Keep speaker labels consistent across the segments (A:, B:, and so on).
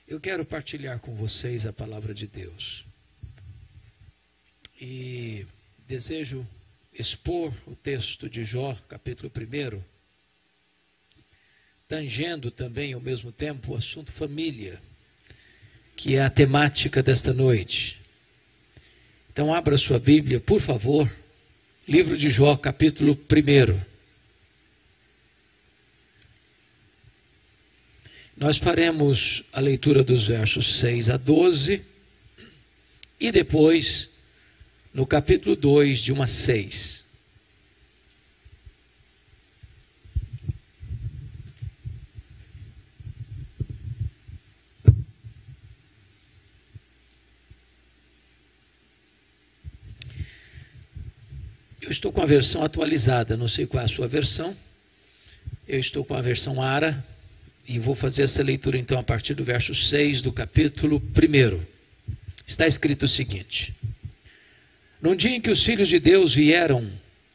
A: Eu quero partilhar com vocês a palavra de Deus. E desejo expor o texto de Jó, capítulo 1, tangendo também ao mesmo tempo o assunto família, que é a temática desta noite. Então abra sua Bíblia, por favor, livro de Jó, capítulo 1. Nós faremos a leitura dos versos 6 a 12 e depois no capítulo 2, de 1 a 6. Eu estou com a versão atualizada, não sei qual é a sua versão. Eu estou com a versão ARA. E vou fazer essa leitura então a partir do verso 6 do capítulo 1. Está escrito o seguinte: Num dia em que os filhos de Deus vieram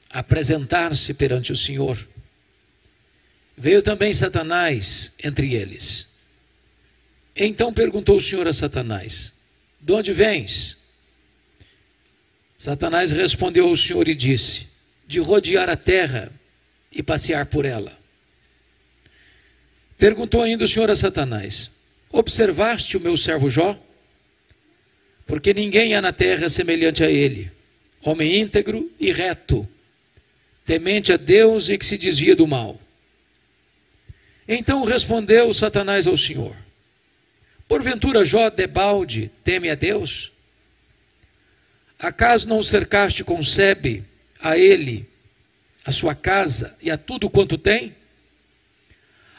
A: apresentar-se perante o Senhor, veio também Satanás entre eles. Então perguntou o Senhor a Satanás: De onde vens? Satanás respondeu ao Senhor e disse: De rodear a terra e passear por ela. Perguntou ainda o Senhor a Satanás: Observaste o meu servo Jó? Porque ninguém há na terra semelhante a ele, homem íntegro e reto, temente a Deus e que se desvia do mal. Então respondeu Satanás ao Senhor: Porventura Jó debalde teme a Deus? Acaso não o cercaste com sebe a ele, a sua casa e a tudo quanto tem?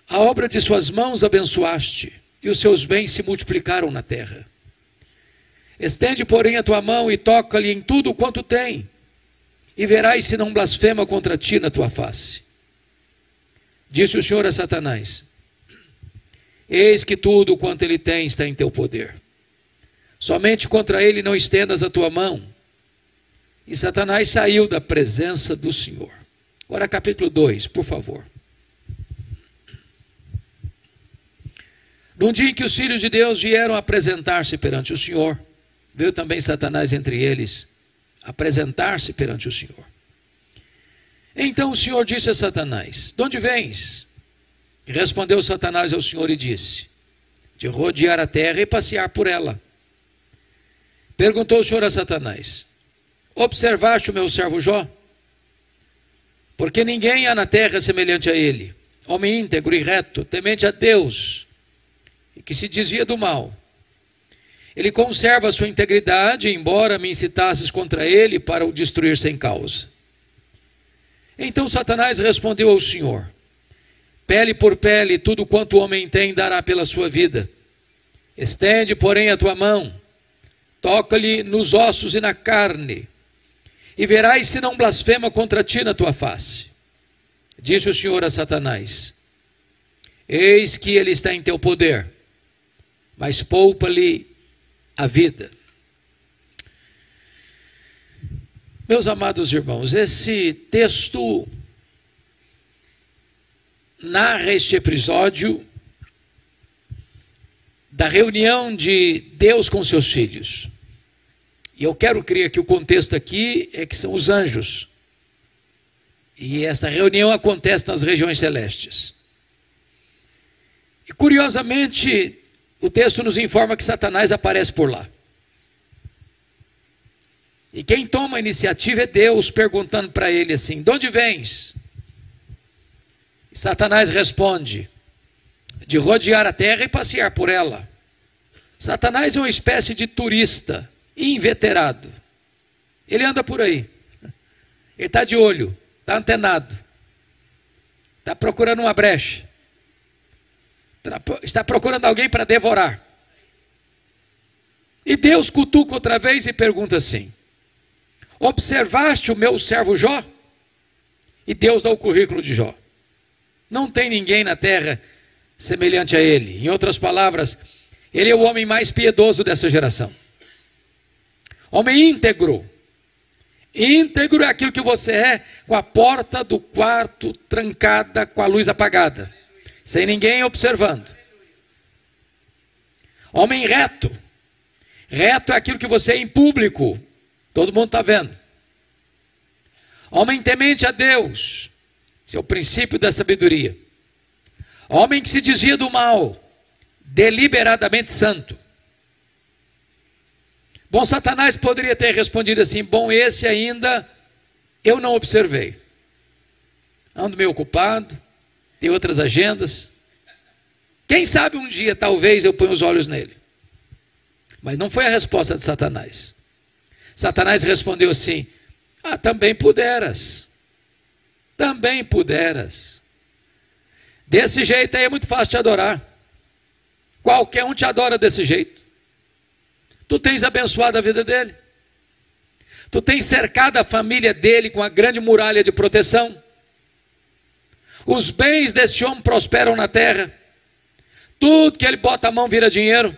A: A obra de suas mãos abençoaste, e os seus bens se multiplicaram na terra. Estende, porém, a tua mão e toca-lhe em tudo quanto tem, e verás se não blasfema contra ti na tua face. Disse o Senhor a Satanás: Eis que tudo quanto ele tem está em teu poder. Somente contra ele não estendas a tua mão. E Satanás saiu da presença do Senhor. Agora capítulo 2, por favor. Num dia em que os filhos de Deus vieram apresentar-se perante o Senhor, veio também Satanás entre eles, apresentar-se perante o Senhor. Então o Senhor disse a Satanás: De onde vens? E respondeu Satanás ao Senhor e disse: De rodear a terra e passear por ela. Perguntou o Senhor a Satanás: Observaste o meu servo Jó? Porque ninguém há na terra semelhante a ele, homem íntegro e reto, temente a Deus, e que se desvia do mal. Ele conserva a sua integridade, embora me incitasses contra ele para o destruir sem causa. Então Satanás respondeu ao Senhor: Pele por pele, tudo quanto o homem tem dará pela sua vida. Estende, porém, a tua mão, toca-lhe nos ossos e na carne, e verás se não blasfema contra ti na tua face. Disse o Senhor a Satanás: Eis que ele está em teu poder, mas poupa-lhe a vida. Meus amados irmãos, esse texto narra este episódio da reunião de Deus com seus filhos. E eu quero crer que o contexto aqui é que são os anjos. E essa reunião acontece nas regiões celestes. E curiosamente, o texto nos informa que Satanás aparece por lá. E quem toma a iniciativa é Deus, perguntando para ele assim: De onde vens? E Satanás responde: De rodear a terra e passear por ela. Satanás é uma espécie de turista inveterado. Ele anda por aí. Ele está de olho, está antenado, está procurando uma brecha, está procurando alguém para devorar. E Deus cutuca outra vez e pergunta assim: Observaste o meu servo Jó? E Deus dá o currículo de Jó. Não tem ninguém na terra semelhante a ele. Em outras palavras, ele é o homem mais piedoso dessa geração. Homem íntegro. Íntegro é aquilo que você é com a porta do quarto trancada, com a luz apagada, sem ninguém observando. Homem reto. Reto é aquilo que você é em público. Todo mundo está vendo. Homem temente a Deus. Esse é o princípio da sabedoria. Homem que se desvia do mal. Deliberadamente santo. Bom, Satanás poderia ter respondido assim: bom, esse ainda eu não observei. Ando meio ocupado, tem outras agendas. Quem sabe um dia, talvez, eu ponha os olhos nele. Mas não foi a resposta de Satanás. Satanás respondeu assim: ah, também puderas. Também puderas. Desse jeito aí é muito fácil te adorar. Qualquer um te adora desse jeito. Tu tens abençoado a vida dele. Tu tens cercado a família dele com a grande muralha de proteção. Os bens desse homem prosperam na terra. Tudo que ele bota a mão vira dinheiro.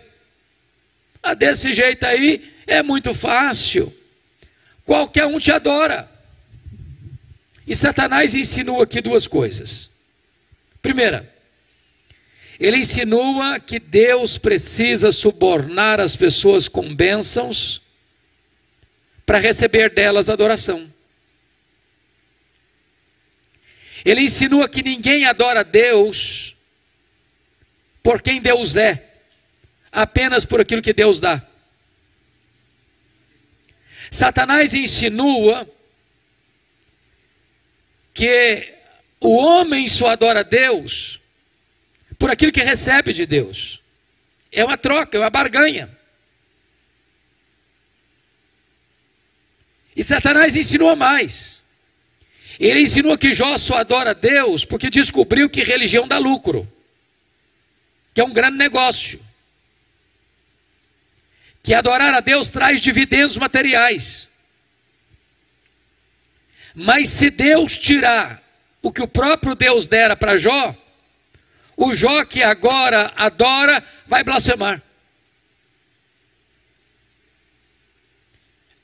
A: Ah, desse jeito aí é muito fácil. Qualquer um te adora. E Satanás insinua aqui duas coisas. Primeira, ele insinua que Deus precisa subornar as pessoas com bênçãos para receber delas adoração. Ele insinua que ninguém adora Deus por quem Deus é, apenas por aquilo que Deus dá. Satanás insinua que o homem só adora Deus por aquilo que recebe de Deus. É uma troca, é uma barganha. E Satanás insinua mais. Ele insinua que Jó só adora Deus porque descobriu que religião dá lucro, que é um grande negócio, que adorar a Deus traz dividendos materiais. Mas se Deus tirar o que o próprio Deus dera para Jó, o Jó que agora adora vai blasfemar.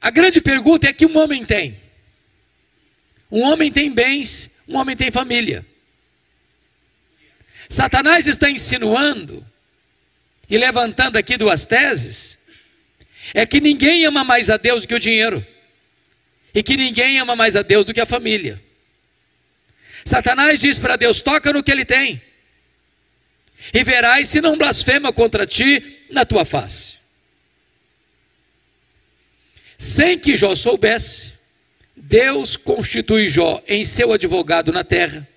A: A grande pergunta é que um homem tem. Um homem tem bens, um homem tem família. Satanás está insinuando e levantando aqui duas teses, é que ninguém ama mais a Deus do que o dinheiro, e que ninguém ama mais a Deus do que a família. Satanás diz para Deus: toca no que ele tem, e verás se não blasfema contra ti na tua face. Sem que Jó soubesse, Deus constitui Jó em seu advogado na terra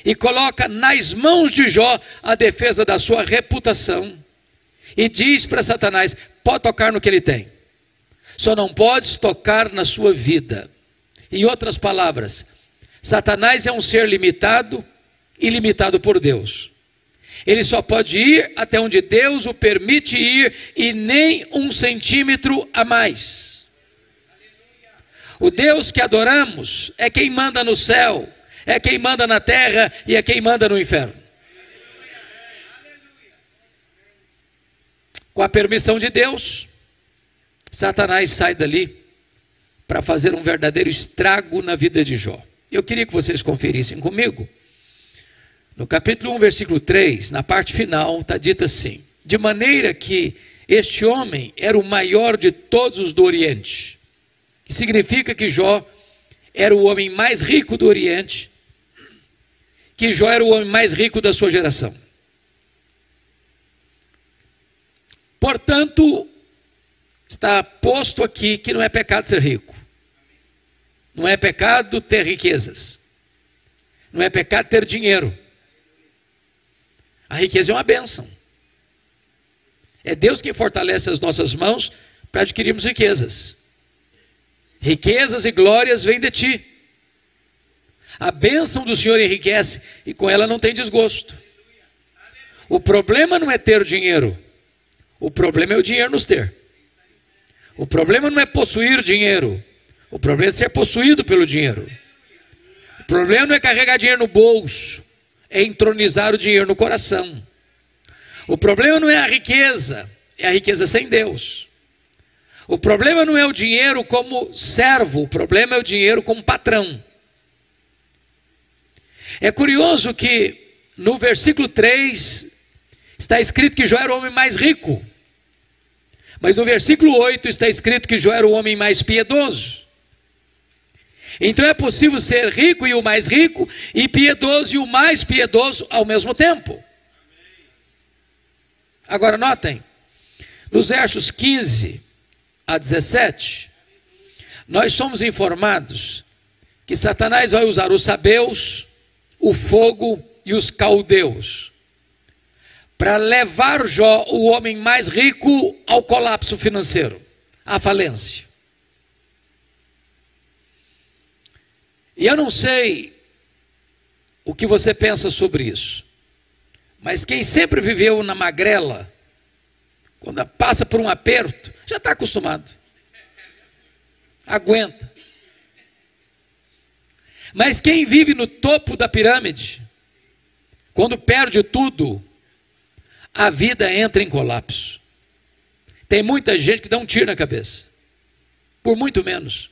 A: e coloca nas mãos de Jó a defesa da sua reputação e diz para Satanás: pode tocar no que ele tem, só não podes tocar na sua vida. Em outras palavras, Satanás é um ser limitado e limitado por Deus. Ele só pode ir até onde Deus o permite ir e nem 1 centímetro a mais. O Deus que adoramos é quem manda no céu, é quem manda na terra e é quem manda no inferno. Com a permissão de Deus, Satanás sai dali para fazer um verdadeiro estrago na vida de Jó. Eu queria que vocês conferissem comigo. No capítulo 1, versículo 3, na parte final, está dito assim: de maneira que este homem era o maior de todos os do Oriente. Que significa que Jó era o homem mais rico do Oriente, que Jó era o homem mais rico da sua geração. Portanto, está posto aqui que não é pecado ser rico. Não é pecado ter riquezas. Não é pecado ter dinheiro. A riqueza é uma bênção. É Deus quem fortalece as nossas mãos para adquirirmos riquezas. Riquezas e glórias vêm de ti. A bênção do Senhor enriquece e com ela não tem desgosto. O problema não é ter o dinheiro. O problema é o dinheiro nos ter. O problema não é possuir dinheiro. O problema é ser possuído pelo dinheiro. O problema não é carregar dinheiro no bolso. É entronizar o dinheiro no coração. O problema não é a riqueza. É a riqueza sem Deus. O problema não é o dinheiro como servo. O problema é o dinheiro como patrão. É curioso que no versículo 3 está escrito que Jó era o homem mais rico. Mas no versículo 8 está escrito que Jó era o homem mais piedoso. Então é possível ser rico e o mais rico, e piedoso e o mais piedoso ao mesmo tempo. Agora notem, nos versos 15 a 17, nós somos informados que Satanás vai usar os sabeus, o fogo e os caldeus para levar Jó, o homem mais rico, ao colapso financeiro, à falência. E eu não sei o que você pensa sobre isso, mas quem sempre viveu na magrela, quando passa por um aperto, já está acostumado, aguenta. Mas quem vive no topo da pirâmide, quando perde tudo, a vida entra em colapso. Tem muita gente que dá um tiro na cabeça, por muito menos.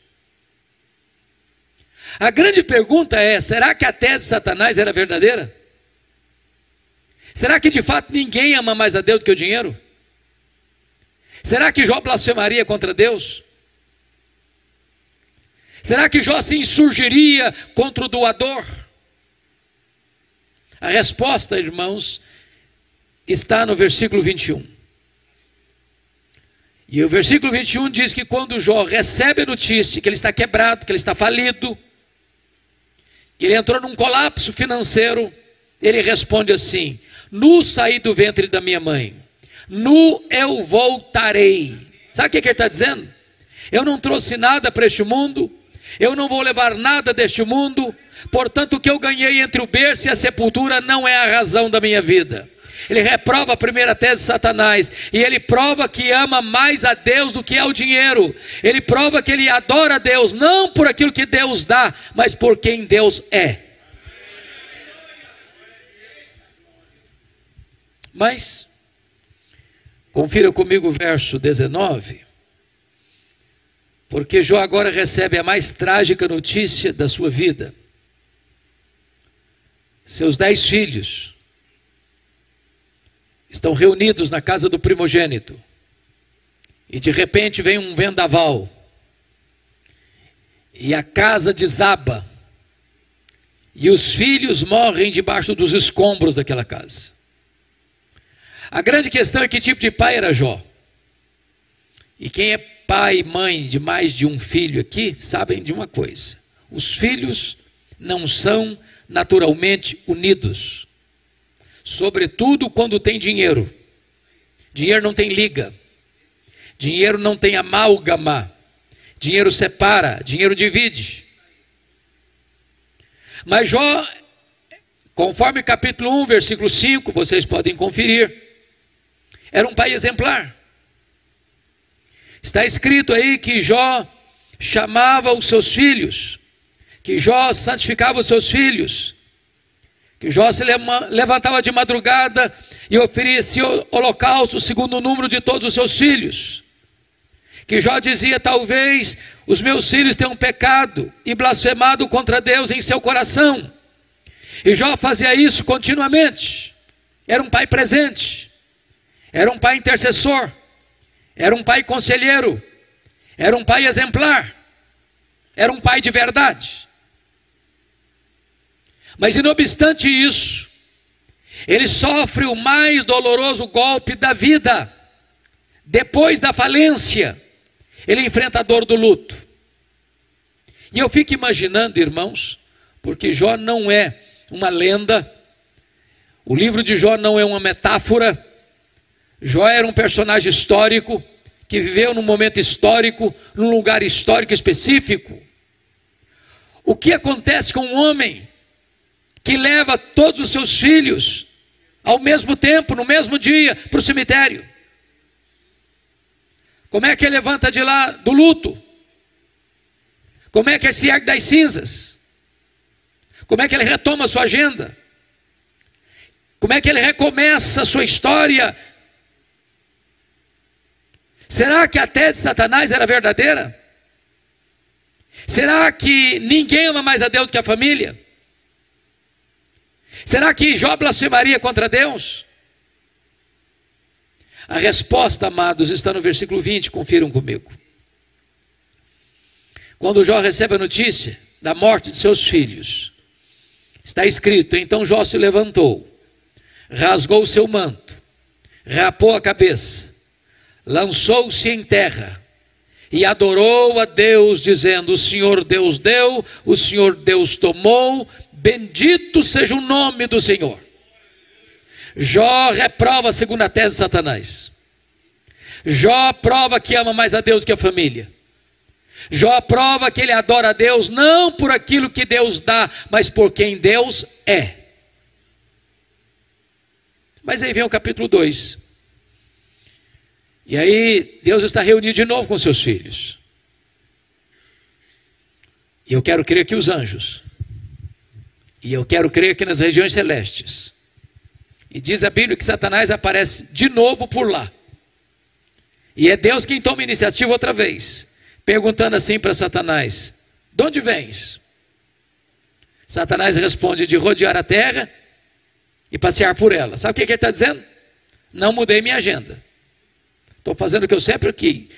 A: A grande pergunta é: será que a tese de Satanás era verdadeira? Será que de fato ninguém ama mais a Deus do que o dinheiro? Será que Jó blasfemaria contra Deus? Será que Jó se insurgiria contra o doador? A resposta, irmãos, está no versículo 21. E o versículo 21 diz que quando Jó recebe a notícia que ele está quebrado, que ele está falido, que ele entrou num colapso financeiro, ele responde assim: nu saí do ventre da minha mãe, nu eu voltarei. Sabe o que ele está dizendo? Eu não trouxe nada para este mundo, eu não vou levar nada deste mundo, portanto o que eu ganhei entre o berço e a sepultura não é a razão da minha vida. Ele reprova a primeira tese de Satanás, e ele prova que ama mais a Deus do que ao dinheiro. Ele prova que ele adora a Deus, não por aquilo que Deus dá, mas por quem Deus é. Mas, confira comigo o verso 19, porque Jó agora recebe a mais trágica notícia da sua vida. Seus 10 filhos estão reunidos na casa do primogênito, e de repente vem um vendaval, e a casa desaba, e os filhos morrem debaixo dos escombros daquela casa. A grande questão é que tipo de pai era Jó. E quem é pai e mãe de mais de um filho aqui, sabem de uma coisa: os filhos não são naturalmente unidos, sobretudo quando tem dinheiro. Dinheiro não tem liga, dinheiro não tem amálgama, dinheiro separa, dinheiro divide. Mas Jó, conforme capítulo 1, versículo 5, vocês podem conferir, era um pai exemplar. Está escrito aí que Jó chamava os seus filhos, que Jó santificava os seus filhos, que Jó se levantava de madrugada e oferecia holocausto segundo o número de todos os seus filhos, que Jó dizia: talvez os meus filhos tenham pecado e blasfemado contra Deus em seu coração. E Jó fazia isso continuamente. Era um pai presente, era um pai intercessor, era um pai conselheiro, era um pai exemplar, era um pai de verdade. Mas não obstante isso, ele sofre o mais doloroso golpe da vida. Depois da falência, ele enfrenta a dor do luto. E eu fico imaginando, irmãos, porque Jó não é uma lenda, o livro de Jó não é uma metáfora. Jó era um personagem histórico, que viveu num momento histórico, num lugar histórico específico. O que acontece com um homem que leva todos os seus filhos ao mesmo tempo, no mesmo dia, para o cemitério? Como é que ele levanta de lá do luto? Como é que ele se ergue das cinzas? Como é que ele retoma a sua agenda? Como é que ele recomeça a sua história? Será que a tese de Satanás era verdadeira? Será que ninguém ama mais a Deus do que a família? Será que Jó blasfemaria contra Deus? A resposta, amados, está no versículo 20, confiram comigo. Quando Jó recebe a notícia da morte de seus filhos, está escrito: então Jó se levantou, rasgou o seu manto, rapou a cabeça, lançou-se em terra e adorou a Deus, dizendo: o Senhor Deus deu, o Senhor Deus tomou, bendito seja o nome do Senhor. Jó reprova a segunda tese de Satanás. Jó prova que ama mais a Deus que a família. Jó prova que ele adora a Deus não por aquilo que Deus dá, mas por quem Deus é. Mas aí vem o capítulo 2. E aí Deus está reunido de novo com seus filhos. E eu quero crer que os anjos. E eu quero crer que nas regiões celestes. E diz a Bíblia que Satanás aparece de novo por lá. E é Deus quem toma a iniciativa outra vez, perguntando assim para Satanás: de onde vens? Satanás responde: de rodear a terra e passear por ela. Sabe o que ele está dizendo? Não mudei minha agenda. Estou fazendo o que eu sempre quis.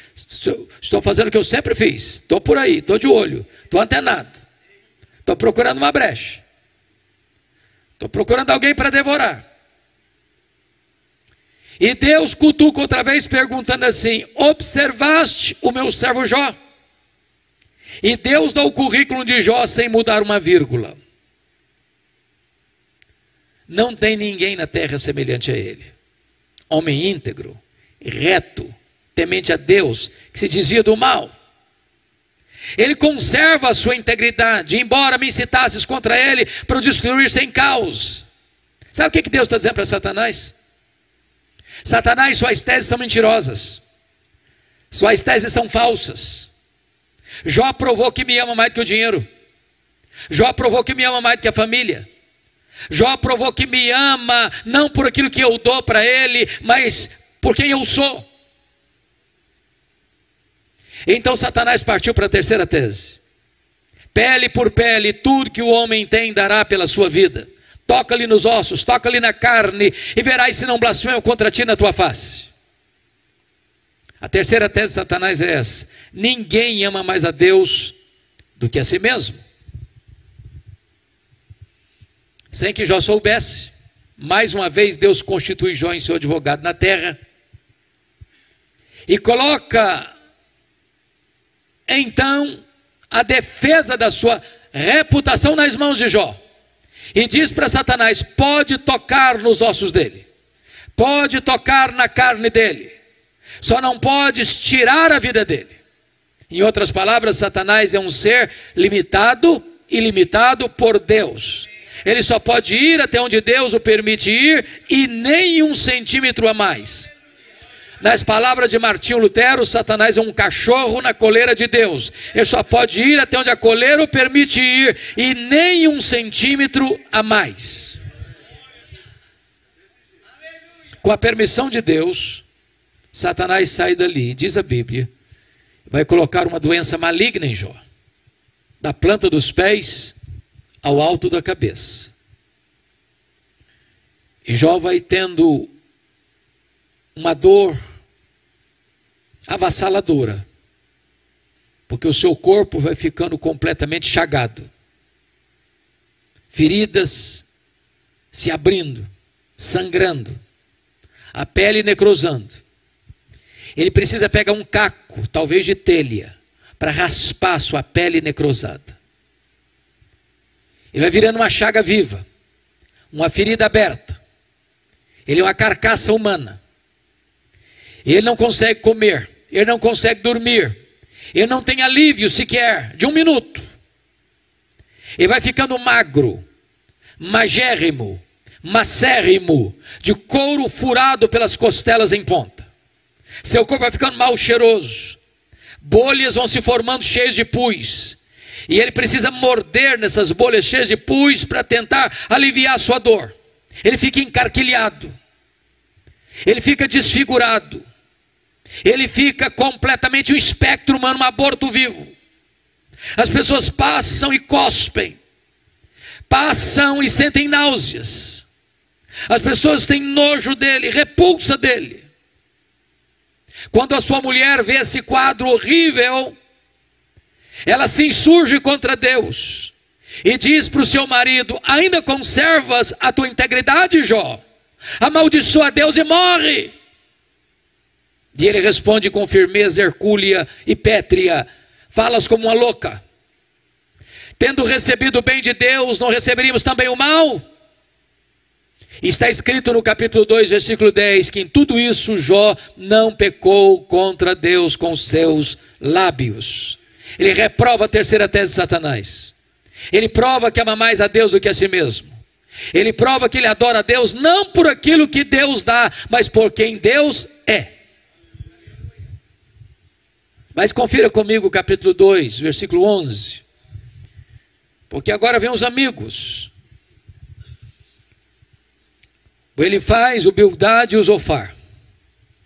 A: Estou fazendo o que eu sempre fiz. Estou por aí, estou de olho, estou antenado. Estou procurando uma brecha. Estou procurando alguém para devorar. E Deus cutuca outra vez, perguntando assim: observaste o meu servo Jó? E Deus dá o currículo de Jó sem mudar uma vírgula. Não tem ninguém na terra semelhante a ele. Homem íntegro, reto, temente a Deus, que se desvia do mal. Ele conserva a sua integridade, embora me incitasses contra ele para o destruir sem caos. Sabe o que Deus está dizendo para Satanás? Satanás, suas teses são mentirosas, suas teses são falsas. Jó provou que me ama mais do que o dinheiro. Jó provou que me ama mais do que a família. Jó provou que me ama não por aquilo que eu dou para ele, mas por quem eu sou. Então Satanás partiu para a terceira tese: pele por pele, tudo que o homem tem dará pela sua vida. Toca-lhe nos ossos, toca-lhe na carne, e verás se não blasfema contra ti na tua face. A terceira tese de Satanás é essa: ninguém ama mais a Deus do que a si mesmo. Sem que Jó soubesse, mais uma vez Deus constitui Jó em seu advogado na terra, e coloca então a defesa da sua reputação nas mãos de Jó. E diz para Satanás: pode tocar nos ossos dele, pode tocar na carne dele, só não podes tirar a vida dele. Em outras palavras, Satanás é um ser limitado e limitado por Deus. Ele só pode ir até onde Deus o permite ir, e nem 1 centímetro a mais. Nas palavras de Martinho Lutero, Satanás é um cachorro na coleira de Deus. Ele só pode ir até onde a coleira o permite ir, e nem 1 centímetro a mais. Com a permissão de Deus, Satanás sai dali, diz a Bíblia, vai colocar uma doença maligna em Jó, da planta dos pés ao alto da cabeça. E Jó vai tendo uma dor avassaladora, porque o seu corpo vai ficando completamente chagado, feridas se abrindo, sangrando, a pele necrosando. Ele precisa pegar um caco, talvez de telha, para raspar sua pele necrosada. Ele vai virando uma chaga viva, uma ferida aberta. Ele é uma carcaça humana. Ele não consegue comer, ele não consegue dormir, ele não tem alívio sequer de 1 minuto. Ele vai ficando magro, magérrimo, macérrimo, de couro furado pelas costelas em ponta. Seu corpo vai ficando mal cheiroso, bolhas vão se formando cheias de pus, e ele precisa morder nessas bolhas cheias de pus para tentar aliviar a sua dor. Ele fica encarquilhado, ele fica desfigurado, ele fica completamente um espectro humano, um aborto vivo. As pessoas passam e cospem, passam e sentem náuseas. As pessoas têm nojo dele, repulsa dele. Quando a sua mulher vê esse quadro horrível, ela se insurge contra Deus e diz para o seu marido: ainda conservas a tua integridade, Jó? Amaldiçoa a Deus e morre. E ele responde com firmeza hercúlea e pétrea: falas como uma louca. Tendo recebido o bem de Deus, não receberíamos também o mal? Está escrito no capítulo 2, versículo 10, que em tudo isso Jó não pecou contra Deus com seus lábios. Ele reprova a terceira tese de Satanás. Ele prova que ama mais a Deus do que a si mesmo. Ele prova que ele adora a Deus não por aquilo que Deus dá, mas por quem Deus é. Mas confira comigo o capítulo 2, versículo 11. Porque agora vem os amigos. O Elifaz, o Bildade e o Zofar.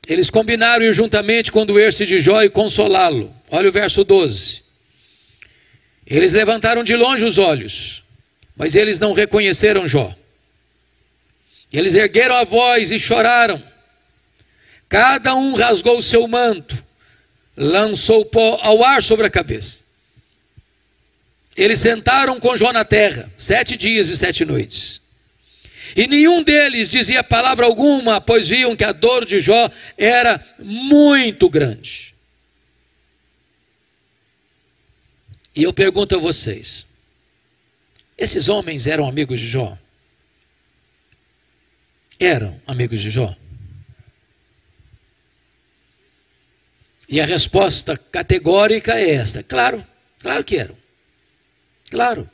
A: Eles combinaram ir juntamente condoer-se de Jó e consolá-lo. Olha o verso 12. Eles levantaram de longe os olhos, mas eles não reconheceram Jó. Eles ergueram a voz e choraram. Cada um rasgou o seu manto, lançou pó ao ar sobre a cabeça. Eles sentaram com Jó na terra, 7 dias e 7 noites. E nenhum deles dizia palavra alguma, pois viam que a dor de Jó era muito grande. E eu pergunto a vocês: esses homens eram amigos de Jó? Eram amigos de Jó? E a resposta categórica é esta: claro, claro que eram. Claro.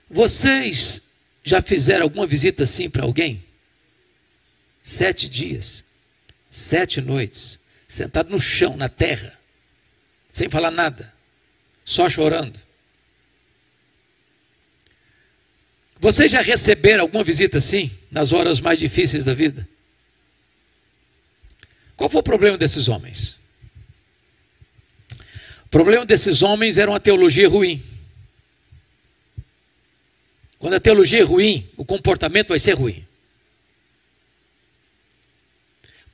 A: Vocês já fizeram alguma visita assim para alguém? 7 dias, 7 noites, sentado no chão, na terra, sem falar nada, só chorando. Vocês já receberam alguma visita assim, nas horas mais difíceis da vida? Qual foi o problema desses homens? O problema desses homens era uma teologia ruim. Quando a teologia é ruim, o comportamento vai ser ruim.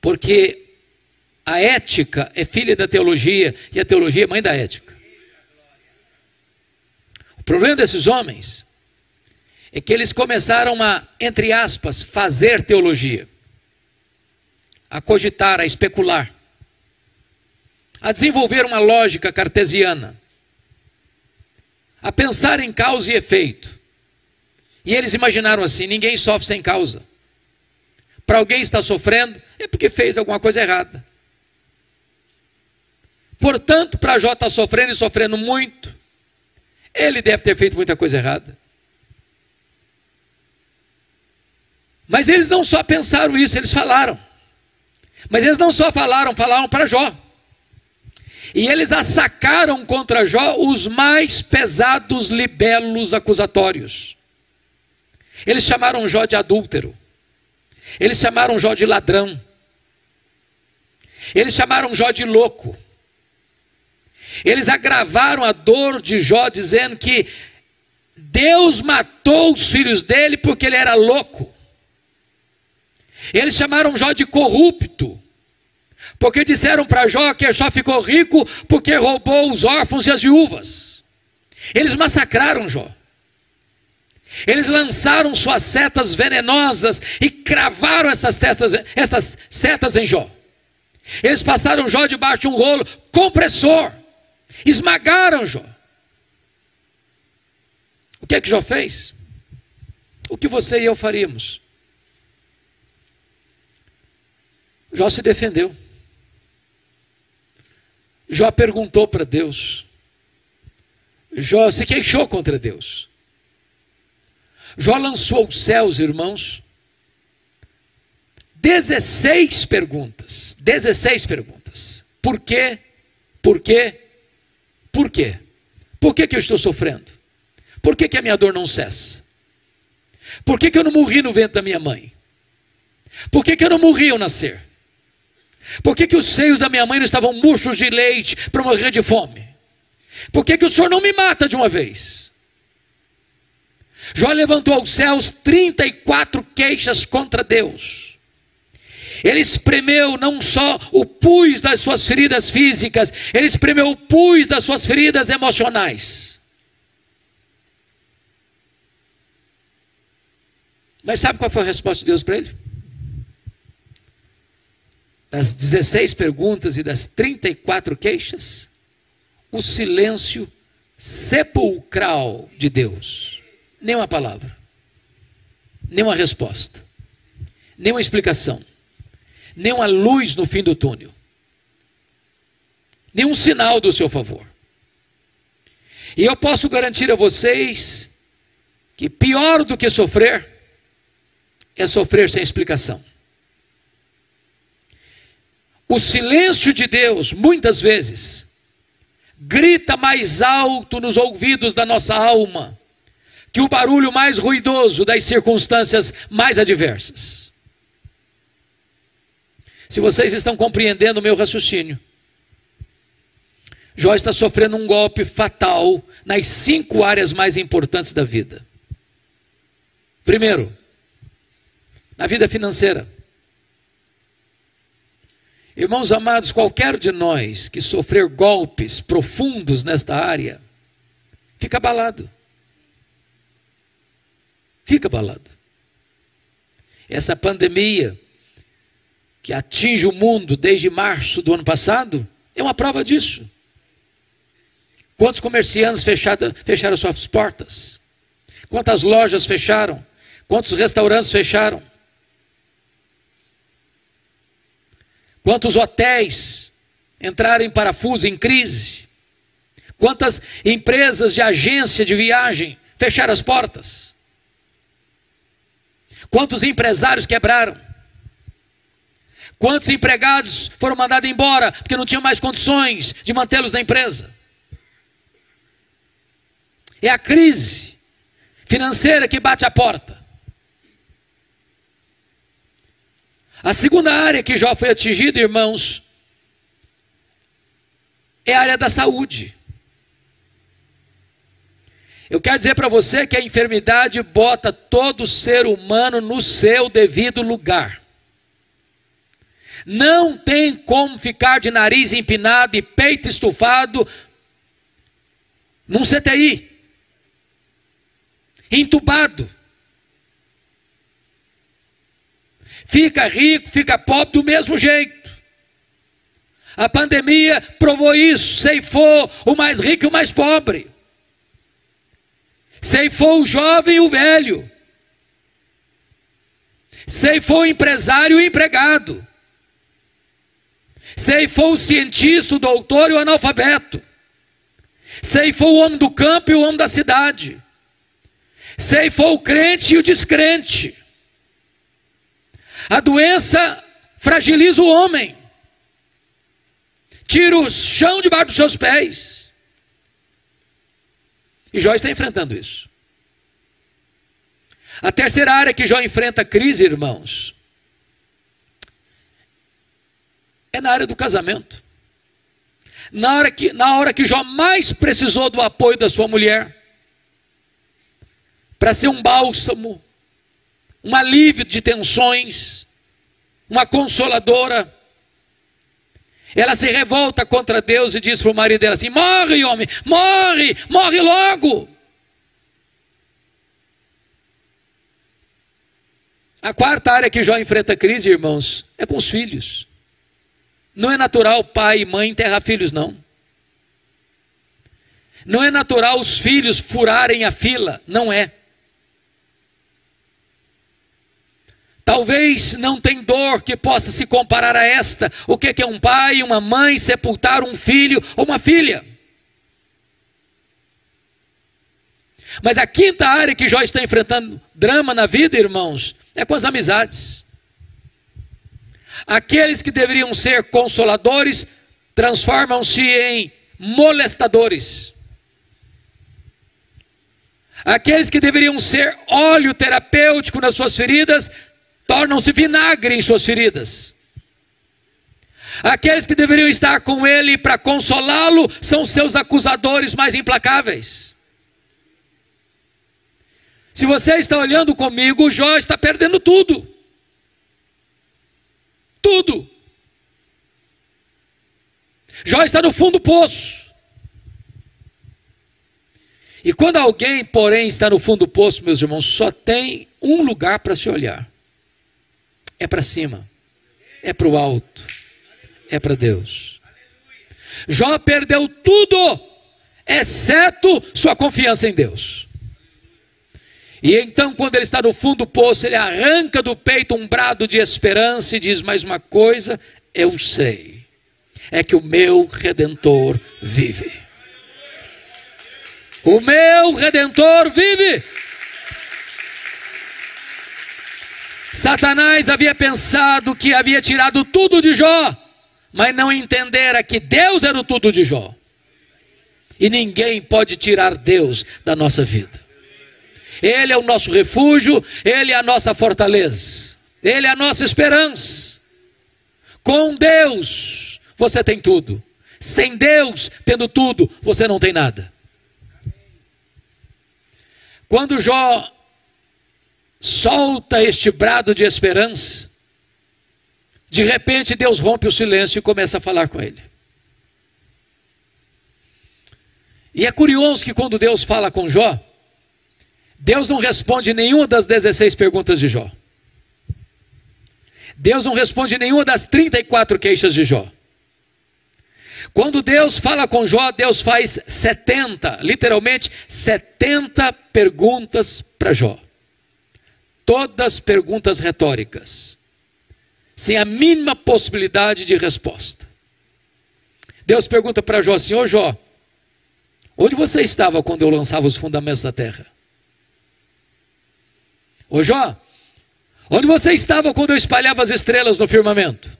A: Porque a ética é filha da teologia e a teologia é mãe da ética. O problema desses homens é que eles começaram a, entre aspas, fazer teologia, a cogitar, a especular, a desenvolver uma lógica cartesiana, a pensar em causa e efeito. E eles imaginaram assim: ninguém sofre sem causa. Para alguém estar sofrendo, é porque fez alguma coisa errada. Portanto, para Jó estar sofrendo e sofrendo muito, ele deve ter feito muita coisa errada. Mas eles não só pensaram isso, eles falaram. Mas eles não só falaram para Jó. E eles assacaram contra Jó os mais pesados libelos acusatórios. Eles chamaram Jó de adúltero. Eles chamaram Jó de ladrão. Eles chamaram Jó de louco. Eles agravaram a dor de Jó, dizendo que Deus matou os filhos dele porque ele era louco. Eles chamaram Jó de corrupto, porque disseram para Jó que Jó ficou rico porque roubou os órfãos e as viúvas. Eles massacraram Jó. Eles lançaram suas setas venenosas e cravaram essas setas em Jó. Eles passaram Jó debaixo de um rolo compressor, esmagaram Jó. O que é que Jó fez? O que você e eu faríamos? Jó se defendeu. Jó perguntou para Deus. Jó se queixou contra Deus. Jó lançou aos céus, irmãos, 16 perguntas. 16 perguntas. Por quê? Por quê? Por quê? Por que eu estou sofrendo? Por que a minha dor não cessa? Por que eu não morri no ventre da minha mãe? Por que eu não morri ao nascer? Por que os seios da minha mãe não estavam murchos de leite para morrer de fome? Por que o Senhor não me mata de uma vez? Jó levantou aos céus 34 queixas contra Deus. Ele espremeu não só o pus das suas feridas físicas, ele espremeu o pus das suas feridas emocionais. Mas sabe qual foi a resposta de Deus para ele? Das 16 perguntas e das 34 queixas, o silêncio sepulcral de Deus. Nenhuma palavra, nenhuma resposta, nenhuma explicação, nenhuma luz no fim do túnel, nenhum sinal do seu favor. E eu posso garantir a vocês que pior do que sofrer é sofrer sem explicação. O silêncio de Deus, muitas vezes, grita mais alto nos ouvidos da nossa alma que o barulho mais ruidoso das circunstâncias mais adversas. Se vocês estão compreendendo o meu raciocínio, Jó está sofrendo um golpe fatal nas 5 áreas mais importantes da vida. Primeiro, na vida financeira. Irmãos amados, qualquer de nós que sofrer golpes profundos nesta área, fica abalado. Fica abalado. Essa pandemia que atinge o mundo desde março do ano passado, é uma prova disso. Quantos comerciantes fecharam suas portas? Quantas lojas fecharam? Quantos restaurantes fecharam? Quantos hotéis entraram em parafuso, em crise? Quantas empresas de agência de viagem fecharam as portas? Quantos empresários quebraram? Quantos empregados foram mandados embora porque não tinham mais condições de mantê-los na empresa? É a crise financeira que bate a porta. A segunda área que Jó foi atingido, irmãos, é a área da saúde. Eu quero dizer para você que a enfermidade bota todo ser humano no seu devido lugar. Não tem como ficar de nariz empinado e peito estufado num CTI, entubado. Fica rico, fica pobre do mesmo jeito. A pandemia provou isso, ceifou o mais rico e o mais pobre. Ceifou o jovem e o velho. Ceifou o empresário e o empregado. Ceifou o cientista, o doutor e o analfabeto. Ceifou o homem do campo e o homem da cidade. Ceifou o crente e o descrente. A doença fragiliza o homem. Tira o chão debaixo dos seus pés. E Jó está enfrentando isso. A terceira área que Jó enfrenta crise, irmãos, é na área do casamento. Na hora que Jó mais precisou do apoio da sua mulher, para ser um bálsamo, um alívio de tensões, uma consoladora, ela se revolta contra Deus e diz para o marido dela assim: morre, homem, morre, morre logo. A quarta área que Jó enfrenta crise, irmãos, é com os filhos. Não é natural pai e mãe enterrar filhos, não. Não é natural os filhos furarem a fila, não é. Talvez não tenha dor que possa se comparar a esta. O que é um pai e uma mãe sepultar um filho ou uma filha? Mas a quinta área que Jó está enfrentando drama na vida, irmãos, é com as amizades. Aqueles que deveriam ser consoladores transformam-se em molestadores. Aqueles que deveriam ser óleo terapêutico nas suas feridas tornam-se vinagre em suas feridas. Aqueles que deveriam estar com ele para consolá-lo são seus acusadores mais implacáveis. Se você está olhando comigo, Jó está perdendo tudo. tudo. Jó está no fundo do poço. E quando alguém, porém, está no fundo do poço, meus irmãos, só tem um lugar para se olhar. É para cima. É para o alto. É para Deus. Jó perdeu tudo, exceto sua confiança em Deus. E então, quando ele está no fundo do poço, ele arranca do peito um brado de esperança e diz: mais uma coisa eu sei, é que o meu Redentor vive. O meu Redentor vive. Satanás havia pensado que havia tirado tudo de Jó, mas não entendera que Deus era o tudo de Jó. E ninguém pode tirar Deus da nossa vida. Ele é o nosso refúgio, Ele é a nossa fortaleza, Ele é a nossa esperança. Com Deus você tem tudo. Sem Deus, tendo tudo, você não tem nada. Quando Jó solta este brado de esperança, de repente Deus rompe o silêncio e começa a falar com ele. E é curioso que quando Deus fala com Jó, Deus não responde nenhuma das 16 perguntas de Jó. Deus não responde nenhuma das 34 queixas de Jó. Quando Deus fala com Jó, Deus faz 70, literalmente 70 perguntas para Jó. Todas perguntas retóricas, sem a mínima possibilidade de resposta. Deus pergunta para Jó assim: ô Jó, onde você estava quando eu lançava os fundamentos da terra? Ô Jó, onde você estava quando eu espalhava as estrelas no firmamento?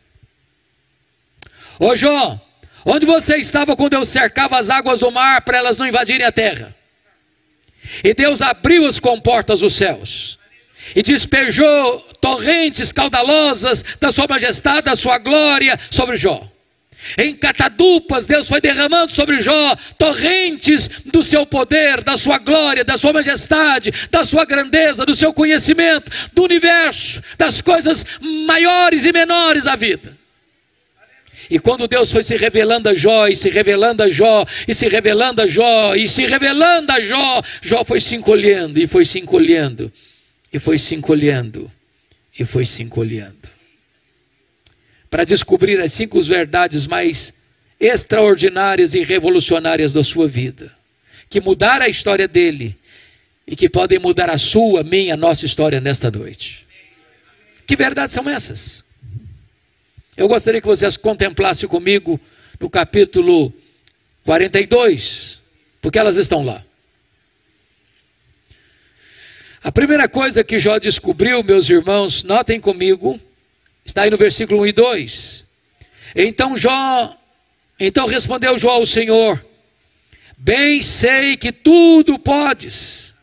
A: Ô Jó, onde você estava quando eu cercava as águas do mar para elas não invadirem a terra? E Deus abriu as comportas dos céus e despejou torrentes caudalosas da sua majestade, da sua glória sobre Jó. Em catadupas Deus foi derramando sobre Jó torrentes do seu poder, da sua glória, da sua majestade, da sua grandeza, do seu conhecimento, do universo, das coisas maiores e menores da vida. E quando Deus foi se revelando a Jó, e se revelando a Jó, e se revelando a Jó, e se revelando a Jó, Jó foi se encolhendo, e foi se encolhendo, e foi se encolhendo, e foi se encolhendo, para descobrir as 5 verdades mais extraordinárias e revolucionárias da sua vida, que mudaram a história dele, e que podem mudar a sua, a minha, a nossa história nesta noite. Que verdades são essas? Eu gostaria que vocês contemplassem comigo no capítulo 42, porque elas estão lá. A primeira coisa que Jó descobriu, meus irmãos, notem comigo, está aí no versículo 1 e 2. Então respondeu Jó ao Senhor: bem sei que tudo podes.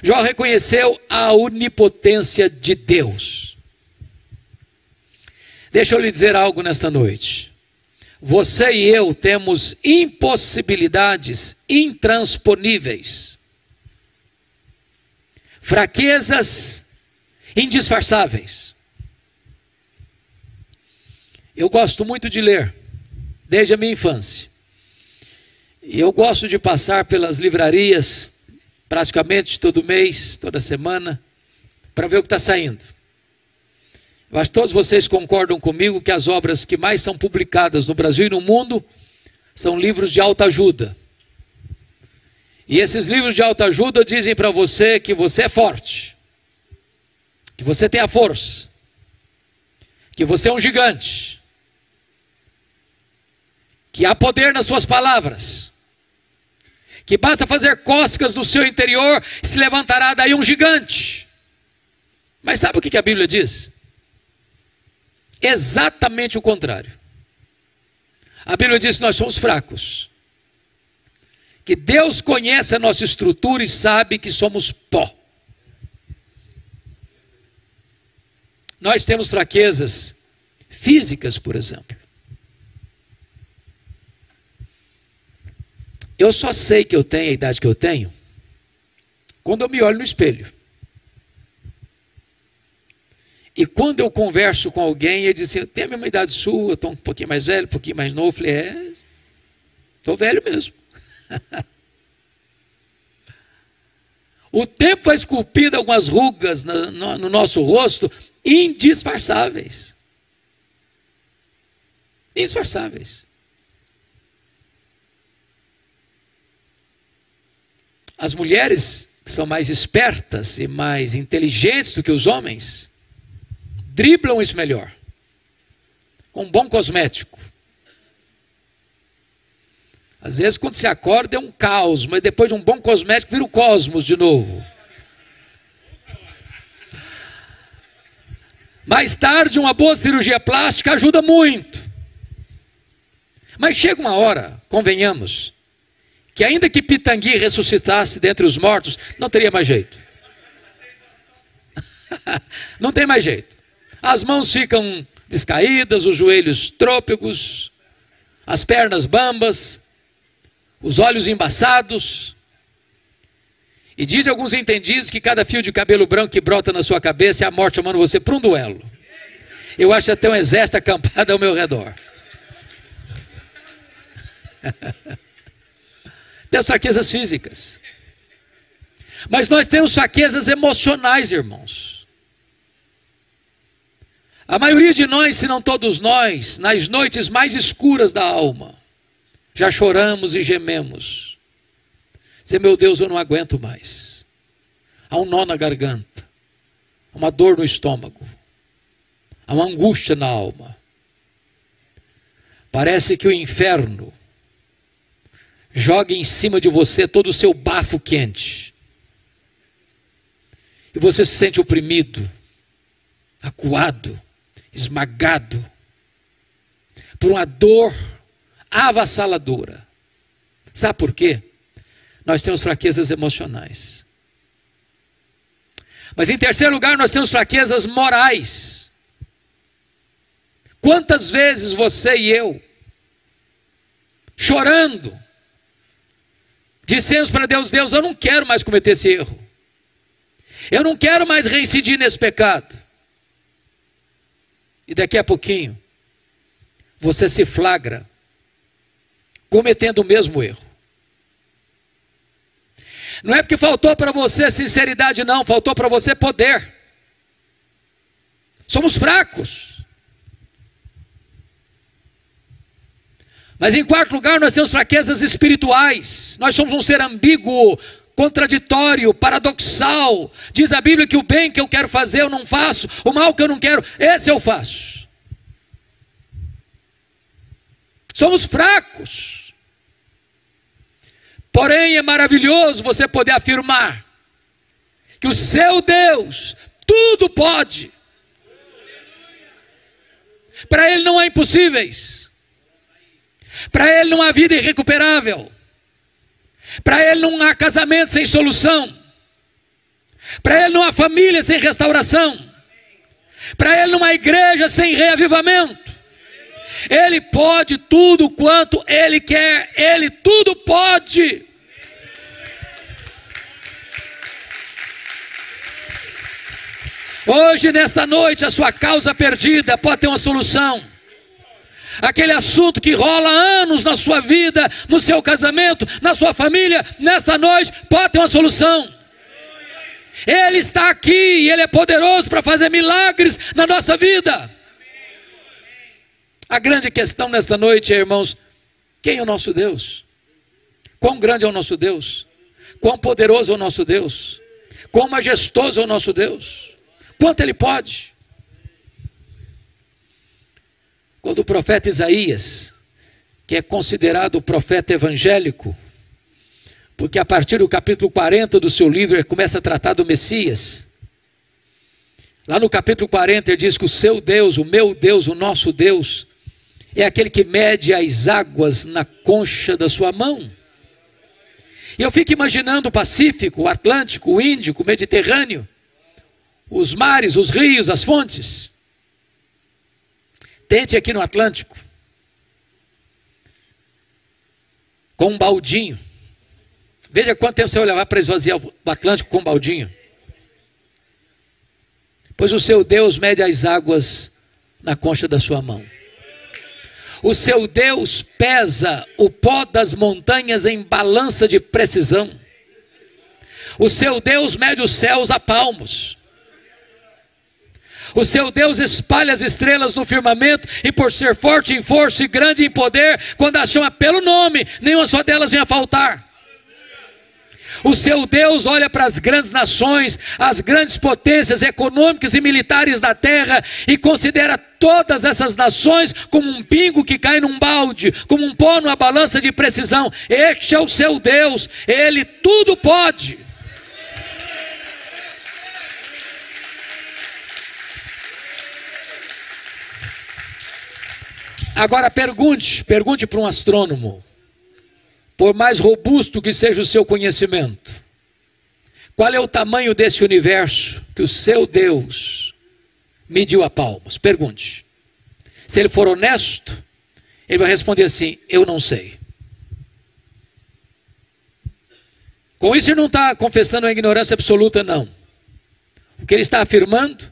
A: Jó reconheceu a onipotência de Deus. Deixa eu lhe dizer algo nesta noite. Você e eu temos impossibilidades intransponíveis, fraquezas indisfarçáveis. Eu gosto muito de ler, desde a minha infância. E eu gosto de passar pelas livrarias, praticamente todo mês, toda semana, para ver o que está saindo. Eu acho que todos vocês concordam comigo que as obras que mais são publicadas no Brasil e no mundo são livros de autoajuda. E esses livros de autoajuda dizem para você que você é forte, que você tem a força, que você é um gigante, que há poder nas suas palavras, que basta fazer cócegas no seu interior e se levantará daí um gigante. Mas sabe o que a Bíblia diz? Exatamente o contrário. A Bíblia diz que nós somos fracos, que Deus conhece a nossa estrutura e sabe que somos pó. Nós temos fraquezas físicas, por exemplo. Eu só sei que eu tenho a idade que eu tenho quando eu me olho no espelho. E quando eu converso com alguém, ele diz assim, tem a mesma idade sua, estou um pouquinho mais velho, um pouquinho mais novo. Eu falei, estou velho mesmo. O tempo vai esculpindo algumas rugas no nosso rosto, indisfarçáveis. Indisfarçáveis. As mulheres que são mais espertas e mais inteligentes do que os homens, driblam isso melhor. Com um bom cosmético. Às vezes quando se acorda é um caos, mas depois de um bom cosmético vira o cosmos de novo. Mais tarde uma boa cirurgia plástica ajuda muito. Mas chega uma hora, convenhamos, que ainda que Pitangui ressuscitasse dentre os mortos, não teria mais jeito. Não tem mais jeito. As mãos ficam descaídas, os joelhos trôpegos, as pernas bambas, os olhos embaçados. E dizem alguns entendidos que cada fio de cabelo branco que brota na sua cabeça é a morte chamando você para um duelo. Eu acho até um exército acampado ao meu redor. Temos fraquezas físicas. Mas nós temos fraquezas emocionais, irmãos. A maioria de nós, se não todos nós, nas noites mais escuras da alma, já choramos e gememos. Dizer, meu Deus, eu não aguento mais. Há um nó na garganta, há uma dor no estômago, há uma angústia na alma. Parece que o inferno joga em cima de você todo o seu bafo quente. E você se sente oprimido, acuado, esmagado, por uma dor avassaladora. Sabe por quê? Nós temos fraquezas emocionais. Mas em terceiro lugar, nós temos fraquezas morais. Quantas vezes você e eu, chorando, dissemos para Deus, Deus, eu não quero mais cometer esse erro. Eu não quero mais reincidir nesse pecado. E daqui a pouquinho, você se flagra cometendo o mesmo erro. Não é porque faltou para você sinceridade, não. Faltou para você poder. Somos fracos. Mas em quarto lugar, nós temos fraquezas espirituais. Nós somos um ser ambíguo, contraditório, paradoxal. Diz a Bíblia que o bem que eu quero fazer eu não faço, o mal que eu não quero, esse eu faço. Somos fracos. Porém é maravilhoso você poder afirmar que o seu Deus tudo pode. Para Ele não há impossíveis. Para Ele não há vida irrecuperável. Para Ele não há casamento sem solução. Para Ele não há família sem restauração. Para Ele não há igreja sem reavivamento. Ele pode tudo quanto Ele quer. Ele tudo pode. Hoje, nesta noite, a sua causa perdida pode ter uma solução. Aquele assunto que rola há anos na sua vida, no seu casamento, na sua família, nesta noite pode ter uma solução. Ele está aqui e Ele é poderoso para fazer milagres na nossa vida. A grande questão nesta noite, irmãos, quem é o nosso Deus? Quão grande é o nosso Deus? Quão poderoso é o nosso Deus? Quão majestoso é o nosso Deus? Quanto Ele pode? Quando o profeta Isaías, que é considerado o profeta evangélico, porque a partir do capítulo 40 do seu livro ele começa a tratar do Messias. Lá no capítulo 40 ele diz que o seu Deus, o meu Deus, o nosso Deus, é aquele que mede as águas na concha da sua mão. E eu fico imaginando o Pacífico, o Atlântico, o Índico, o Mediterrâneo, os mares, os rios, as fontes. Tente aqui no Atlântico, com um baldinho. Veja quanto tempo você vai levar para esvaziar o Atlântico com um baldinho. pois o seu Deus mede as águas na concha da sua mão. O seu Deus pesa o pó das montanhas em balança de precisão. O seu Deus mede os céus a palmos. O seu Deus espalha as estrelas no firmamento, e por ser forte em força e grande em poder, quando as chama pelo nome, nenhuma só delas vem a faltar. O seu Deus olha para as grandes nações, as grandes potências econômicas e militares da terra, e considera todas essas nações como um pingo que cai num balde, como um pó numa balança de precisão. Este é o seu Deus, Ele tudo pode. Agora pergunte para um astrônomo, por mais robusto que seja o seu conhecimento, qual é o tamanho desse universo que o seu Deus mediu a palmos? Pergunte. Se ele for honesto, ele vai responder assim: eu não sei. Com isso ele não está confessando a ignorância absoluta, não. O que ele está afirmando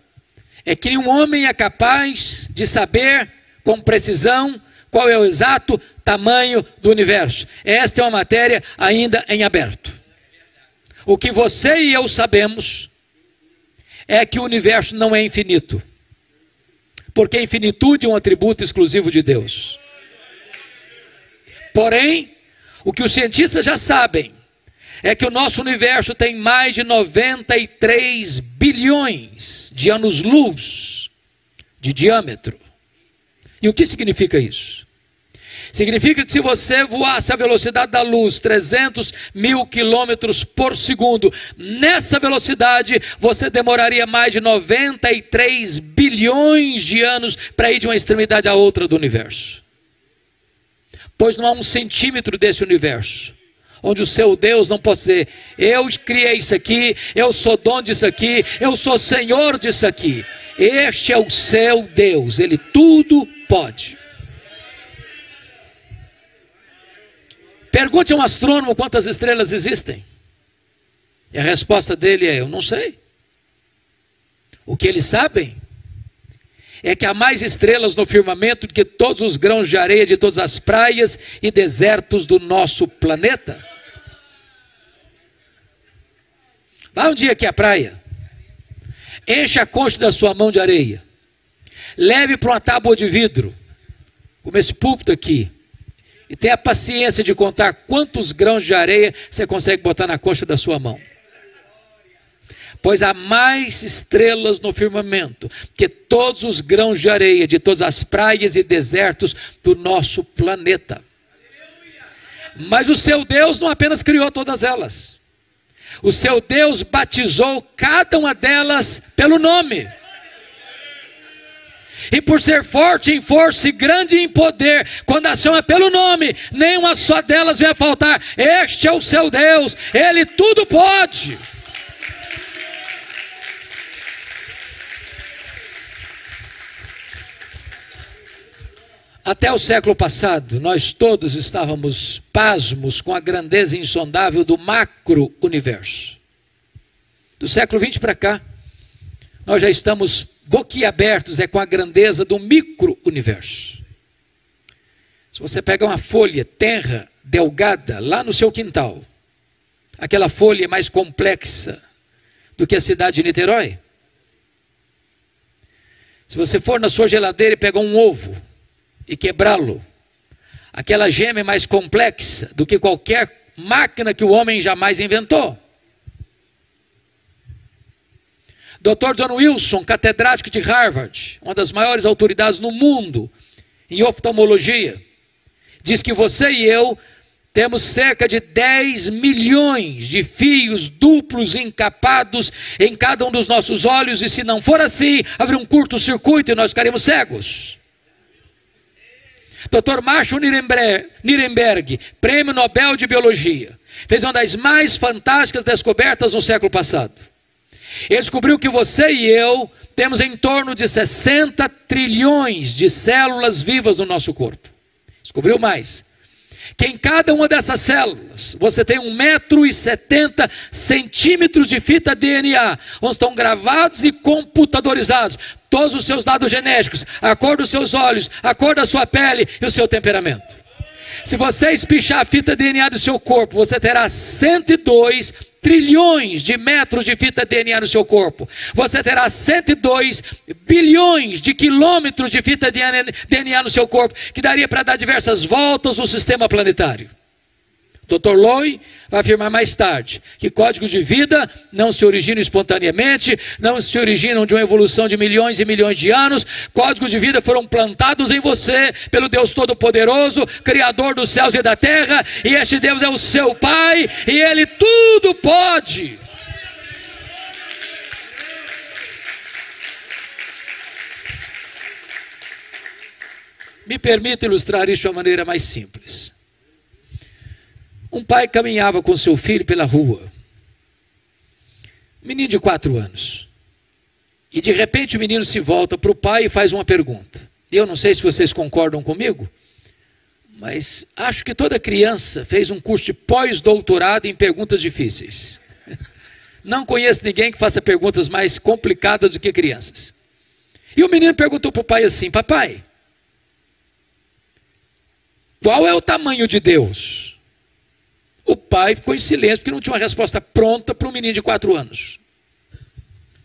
A: é que nenhum homem é capaz de saber com precisão qual é o exato tamanho do universo. Esta é uma matéria ainda em aberto. O que você e eu sabemos é que o universo não é infinito, porque a infinitude é um atributo exclusivo de Deus. Porém, o que os cientistas já sabem é que o nosso universo tem mais de 93 bilhões de anos-luz de diâmetro. E o que significa isso? Significa que se você voasse à velocidade da luz, 300 mil quilômetros por segundo, nessa velocidade você demoraria mais de 93 bilhões de anos para ir de uma extremidade à outra do universo. Pois não há um centímetro desse universo onde o seu Deus não possa dizer: eu criei isso aqui, eu sou dono disso aqui, eu sou senhor disso aqui. Este é o seu Deus, Ele tudo pode. Pergunte a um astrônomo quantas estrelas existem. E a resposta dele é: eu não sei. O que eles sabem é que há mais estrelas no firmamento do que todos os grãos de areia de todas as praias e desertos do nosso planeta. Vá um dia aqui à praia, enche a concha da sua mão de areia, leve para uma tábua de vidro, como esse púlpito aqui, e tenha a paciência de contar quantos grãos de areia você consegue botar na concha da sua mão. Pois há mais estrelas no firmamento que todos os grãos de areia de todas as praias e desertos do nosso planeta. Mas o seu Deus não apenas criou todas elas. O seu Deus batizou cada uma delas pelo nome. E por ser forte em força e grande em poder, quando a chama pelo nome, nenhuma só delas vai faltar. Este é o seu Deus, Ele tudo pode. Até o século passado, nós todos estávamos pasmos com a grandeza insondável do macro-universo. Do século XX para cá, nós já estamos boquiabertos com a grandeza do micro-universo. Se você pega uma folha tenra, delgada, lá no seu quintal, aquela folha é mais complexa do que a cidade de Niterói. Se você for na sua geladeira e pegar um ovo e quebrá-lo, aquela gema é mais complexa do que qualquer máquina que o homem jamais inventou. Dr. John Wilson, catedrático de Harvard, uma das maiores autoridades no mundo em oftalmologia, diz que você e eu temos cerca de 10 milhões de fios duplos encapados em cada um dos nossos olhos, e se não for assim, haverá um curto-circuito e nós ficaremos cegos. Dr. Marshall Nirenberg, prêmio Nobel de Biologia, fez uma das mais fantásticas descobertas no século passado. Ele descobriu que você e eu temos em torno de 60 trilhões de células vivas no nosso corpo. Descobriu mais. que em cada uma dessas células você tem 1,70 m de fita DNA, onde estão gravados e computadorizados todos os seus dados genéticos, a cor dos seus olhos, a cor da sua pele e o seu temperamento. Se você espichar a fita DNA do seu corpo, você terá 102 trilhões de metros de fita DNA no seu corpo. Você terá 102 bilhões de quilômetros de fita DNA no seu corpo, que daria para dar diversas voltas no sistema planetário. Dr. Loy vai afirmar mais tarde que códigos de vida não se originam espontaneamente, não se originam de uma evolução de milhões e milhões de anos. Códigos de vida foram plantados em você pelo Deus Todo-Poderoso, Criador dos céus e da terra, e este Deus é o seu Pai, e Ele tudo pode. Me permita ilustrar isso de uma maneira mais simples. Um pai caminhava com seu filho pela rua, menino de 4 anos, e de repente o menino se volta para o pai e faz uma pergunta. Eu não sei se vocês concordam comigo, mas acho que toda criança fez um curso de pós-doutorado em perguntas difíceis. Não conheço ninguém que faça perguntas mais complicadas do que crianças. E o menino perguntou para o pai assim: papai, qual é o tamanho de Deus? O pai ficou em silêncio, porque não tinha uma resposta pronta para um menino de 4 anos.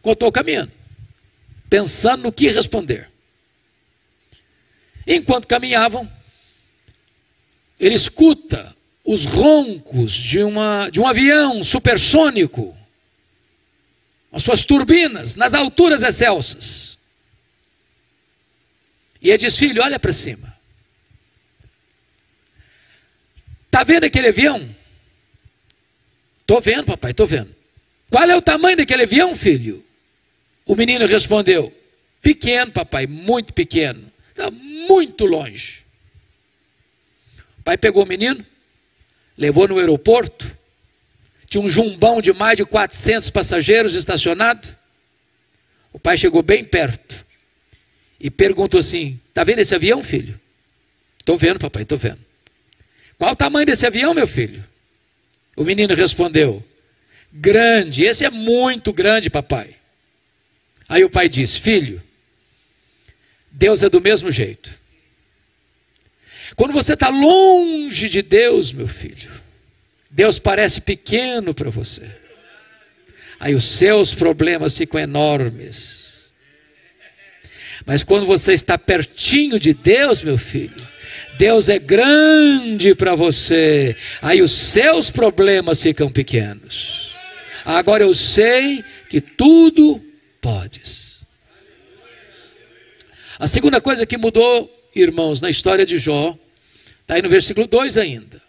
A: Continuou caminhando, pensando no que responder. Enquanto caminhavam, ele escuta os roncos de um avião supersônico, as suas turbinas nas alturas excelsas. E ele diz: filho, olha para cima. Está vendo aquele avião? Estou vendo, papai, estou vendo. Qual é o tamanho daquele avião, filho? O menino respondeu: pequeno, papai, muito pequeno. Está muito longe. O pai pegou o menino, levou no aeroporto. Tinha um jumbão de mais de 400 passageiros estacionado. O pai chegou bem perto e perguntou assim: está vendo esse avião, filho? Estou vendo, papai, estou vendo. Qual o tamanho desse avião, meu filho? O menino respondeu: grande, esse é muito grande, papai. Aí o pai disse: filho, Deus é do mesmo jeito. Quando você está longe de Deus, meu filho, Deus parece pequeno para você. Aí os seus problemas ficam enormes. Mas quando você está pertinho de Deus, meu filho, Deus é grande para você. Aí os seus problemas ficam pequenos. Agora eu sei que tudo podes. A segunda coisa que mudou, irmãos, na história de Jó, está aí no versículo 2 ainda.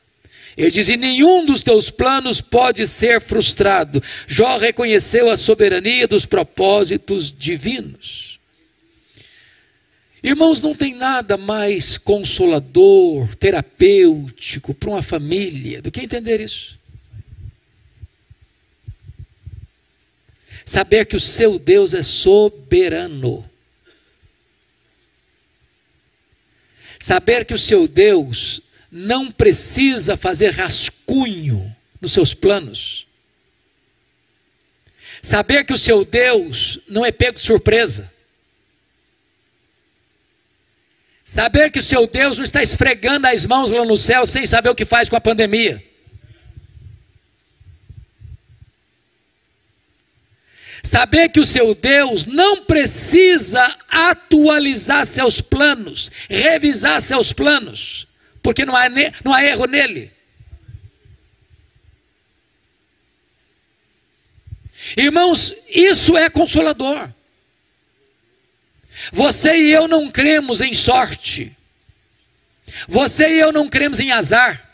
A: Ele diz: e nenhum dos teus planos pode ser frustrado. Jó reconheceu a soberania dos propósitos divinos. Irmãos, não tem nada mais consolador, terapêutico para uma família do que entender isso. Saber que o seu Deus é soberano. Saber que o seu Deus não precisa fazer rascunho nos seus planos. Saber que o seu Deus não é pego de surpresa. Saber que o seu Deus não está esfregando as mãos lá no céu sem saber o que faz com a pandemia. Saber que o seu Deus não precisa atualizar seus planos, revisar seus planos, porque não há erro nele. Irmãos, isso é consolador. Você e eu não cremos em sorte. Você e eu não cremos em azar.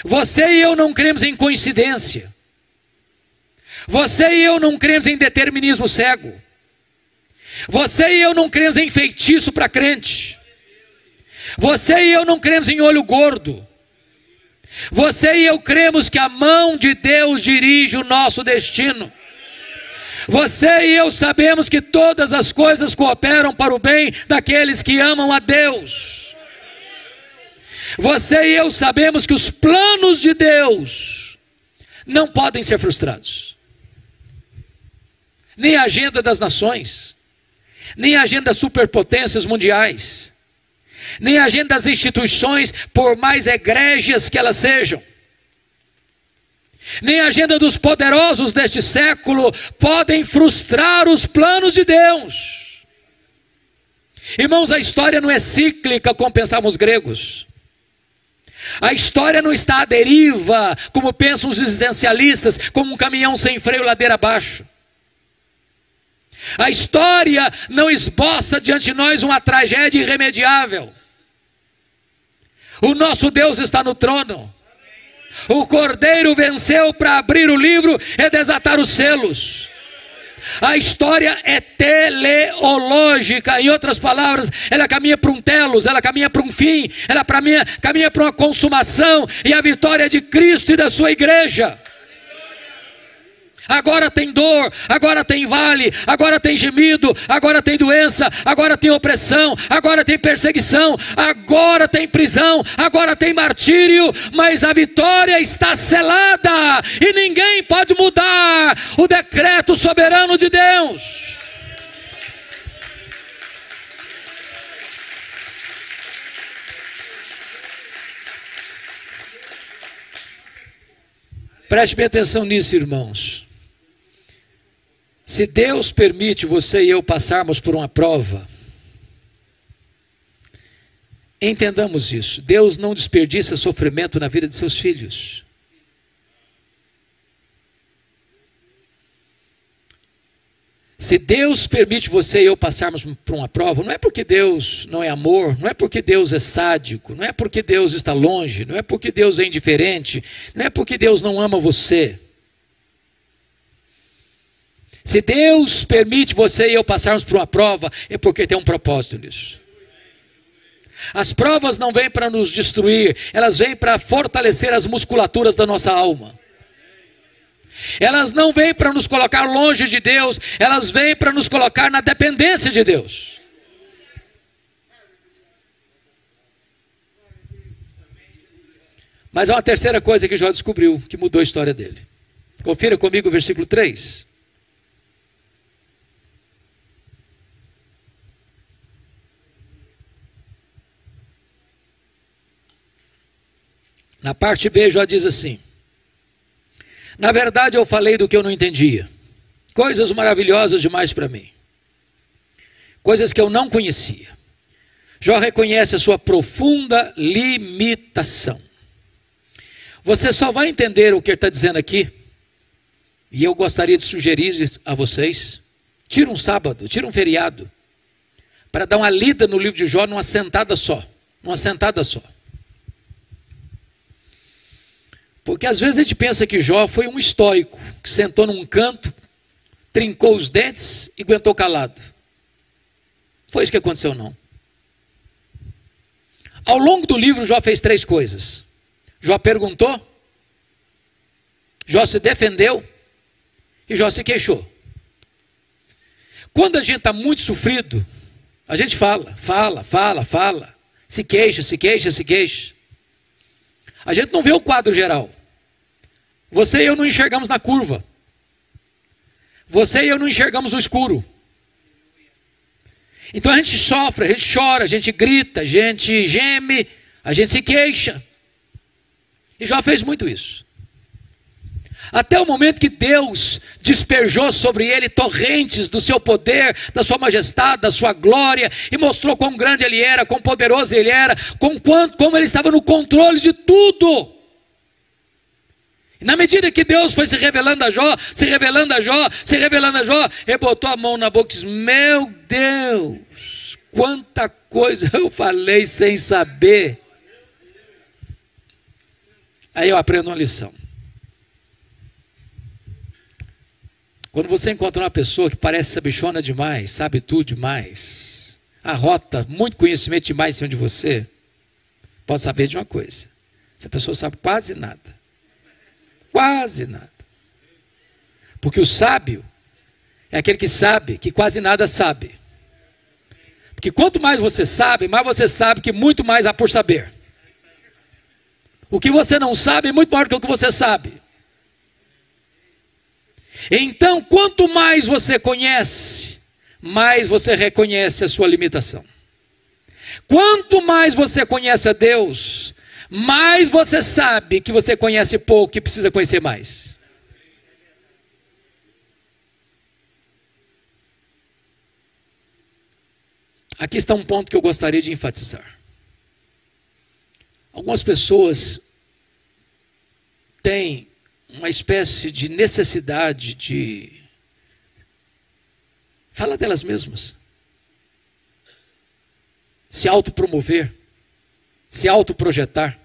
A: Você e eu não cremos em coincidência. Você e eu não cremos em determinismo cego. Você e eu não cremos em feitiço para crente. Você e eu não cremos em olho gordo. Você e eu cremos que a mão de Deus dirige o nosso destino. Você e eu sabemos que todas as coisas cooperam para o bem daqueles que amam a Deus. Você e eu sabemos que os planos de Deus não podem ser frustrados. Nem a agenda das nações, nem a agenda das superpotências mundiais, nem a agenda das instituições, por mais egrégias que elas sejam, nem a agenda dos poderosos deste século podem frustrar os planos de Deus. Irmãos, a história não é cíclica como pensavam os gregos. A história não está à deriva, como pensam os existencialistas, como um caminhão sem freio ladeira abaixo. A história não esboça diante de nós uma tragédia irremediável. O nosso Deus está no trono. O Cordeiro venceu para abrir o livro e desatar os selos. A história é teleológica, em outras palavras, ela caminha para um telos, ela caminha para um fim, ela caminha para uma consumação, e a vitória de Cristo e da sua igreja. Agora tem dor, agora tem vale, agora tem gemido, agora tem doença, agora tem opressão, agora tem perseguição, agora tem prisão, agora tem martírio, mas a vitória está selada e ninguém pode mudar o decreto soberano de Deus. Preste bem atenção nisso, irmãos. Se Deus permite você e eu passarmos por uma prova, entendamos isso. Deus não desperdiça sofrimento na vida de seus filhos. Se Deus permite você e eu passarmos por uma prova, não é porque Deus não é amor, não é porque Deus é sádico, não é porque Deus está longe, não é porque Deus é indiferente, não é porque Deus não ama você. Se Deus permite você e eu passarmos por uma prova, é porque tem um propósito nisso. As provas não vêm para nos destruir, elas vêm para fortalecer as musculaturas da nossa alma. Elas não vêm para nos colocar longe de Deus, elas vêm para nos colocar na dependência de Deus. Mas há uma terceira coisa que Jó descobriu, que mudou a história dele. Confira comigo o versículo 3. Na parte B, Jó diz assim: na verdade eu falei do que eu não entendia, coisas maravilhosas demais para mim, coisas que eu não conhecia. Jó reconhece a sua profunda limitação. Você só vai entender o que ele está dizendo aqui, e eu gostaria de sugerir a vocês: tira um sábado, tira um feriado, para dar uma lida no livro de Jó numa sentada só, Porque às vezes a gente pensa que Jó foi um estoico, que sentou num canto, trincou os dentes e aguentou calado. Foi isso que aconteceu, não. Ao longo do livro, Jó fez 3 coisas. Jó perguntou, Jó se defendeu e Jó se queixou. Quando a gente está muito sofrido, a gente fala, se queixa. A gente não vê o quadro geral. Você e eu não enxergamos na curva. Você e eu não enxergamos no escuro. Então a gente sofre, a gente chora, a gente grita, a gente geme, a gente se queixa. E Jó fez muito isso. Até o momento que Deus desperjou sobre ele torrentes do seu poder, da sua majestade, da sua glória, e mostrou quão grande ele era, quão poderoso ele era, como ele estava no controle de tudo. E na medida que Deus foi se revelando a Jó, ele botou a mão na boca e disse: meu Deus, quanta coisa eu falei sem saber. Aí eu aprendo uma lição. Quando você encontra uma pessoa que parece sabichona demais, sabe tudo demais, arrota muito conhecimento demais em cima de você, pode saber de uma coisa: essa pessoa sabe quase nada. Quase nada. Porque o sábio é aquele que sabe que quase nada sabe. Porque quanto mais você sabe que muito mais há por saber. O que você não sabe é muito maior do que o que você sabe. Então, quanto mais você conhece, mais você reconhece a sua limitação. Quanto mais você conhece a Deus, mais você sabe que você conhece pouco e precisa conhecer mais. Aqui está um ponto que eu gostaria de enfatizar. Algumas pessoas têm uma espécie de necessidade de falar delas mesmas, se autopromover, se autoprojetar.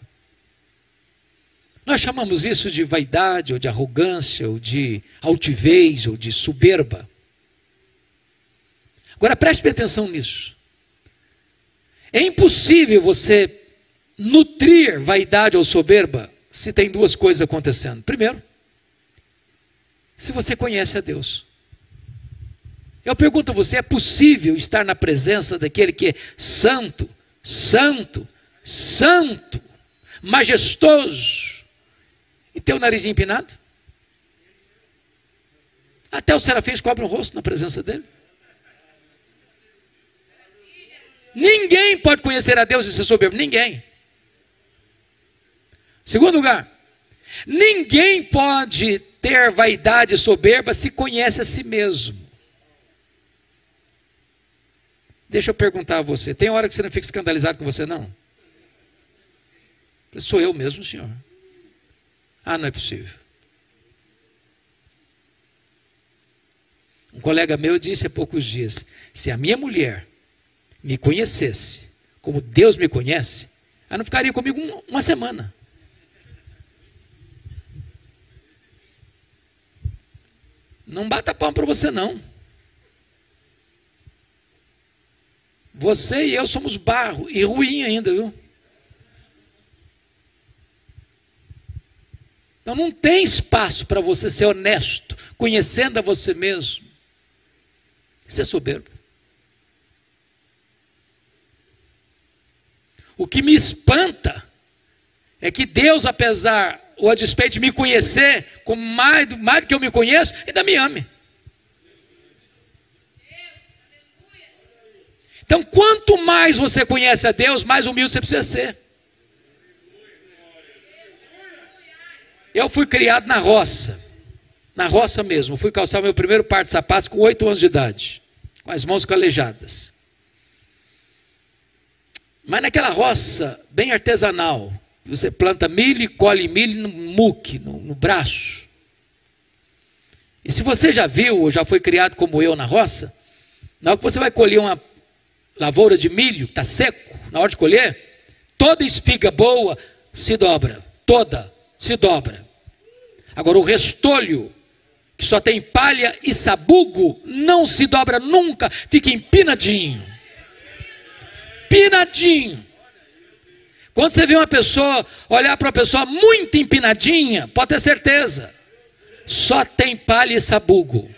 A: Nós chamamos isso de vaidade, ou de arrogância, ou de altivez, ou de soberba. Agora preste bem atenção nisso. É impossível você nutrir vaidade ou soberba se tem duas coisas acontecendo. Primeiro, se você conhece a Deus. Eu pergunto a você, é possível estar na presença daquele que é santo, santo, santo, majestoso, e ter o nariz empinado? Até os serafins cobrem o rosto na presença dele. Ninguém pode conhecer a Deus e ser soberbo, ninguém. Segundo lugar, ninguém pode ter vaidade e soberba se conhece a si mesmo. Deixa eu perguntar a você, tem hora que você não fica escandalizado com você, não? Sou eu mesmo, senhor. Ah, não é possível. Um colega meu disse há poucos dias, se a minha mulher me conhecesse como Deus me conhece, ela não ficaria comigo uma semana. Não bata palma para você, não. Você e eu somos barro e ruim ainda, viu? Então não tem espaço para você ser honesto, conhecendo a você mesmo. Isso é soberbo. O que me espanta é que Deus, apesar ou a despeito de me conhecer, como mais do que eu me conheço, ainda me ame. Então, quanto mais você conhece a Deus, mais humilde você precisa ser. Eu fui criado na roça mesmo. Fui calçar meu primeiro par de sapatos com 8 anos de idade, com as mãos calejadas. Mas naquela roça bem artesanal, você planta milho e colhe milho no muque, no braço. E se você já viu, ou já foi criado como eu na roça, na hora que você vai colher uma lavoura de milho, está seco, na hora de colher, toda espiga boa se dobra, toda se dobra. Agora o restolho, que só tem palha e sabugo, não se dobra nunca, fica empinadinho. Empinadinho. Quando você vê uma pessoa, olhar para uma pessoa muito empinadinha, pode ter certeza, só tem palha e sabugo.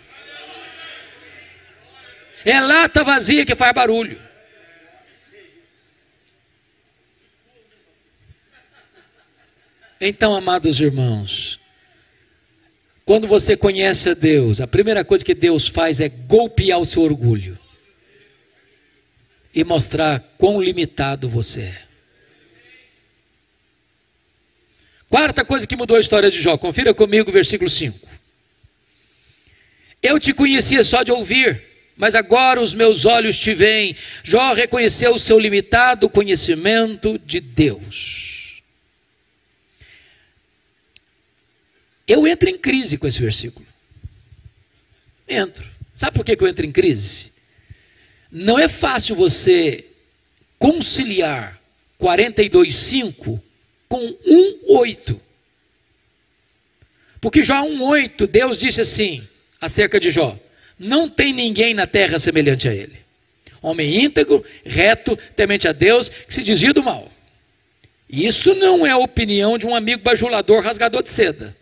A: É lata vazia que faz barulho. Então, amados irmãos, quando você conhece a Deus, a primeira coisa que Deus faz é golpear o seu orgulho e mostrar quão limitado você é. Quarta coisa que mudou a história de Jó, confira comigo o versículo 5. Eu te conhecia só de ouvir, mas agora os meus olhos te veem. Jó reconheceu o seu limitado conhecimento de Deus. Eu entro em crise com esse versículo. Entro. Sabe por que eu entro em crise? Não é fácil você conciliar 42,5 com 1,8. Porque Jó 1,8, Deus disse assim, acerca de Jó: não tem ninguém na terra semelhante a ele. Homem íntegro, reto, temente a Deus, que se desvia do mal. E isso não é a opinião de um amigo bajulador, rasgador de seda.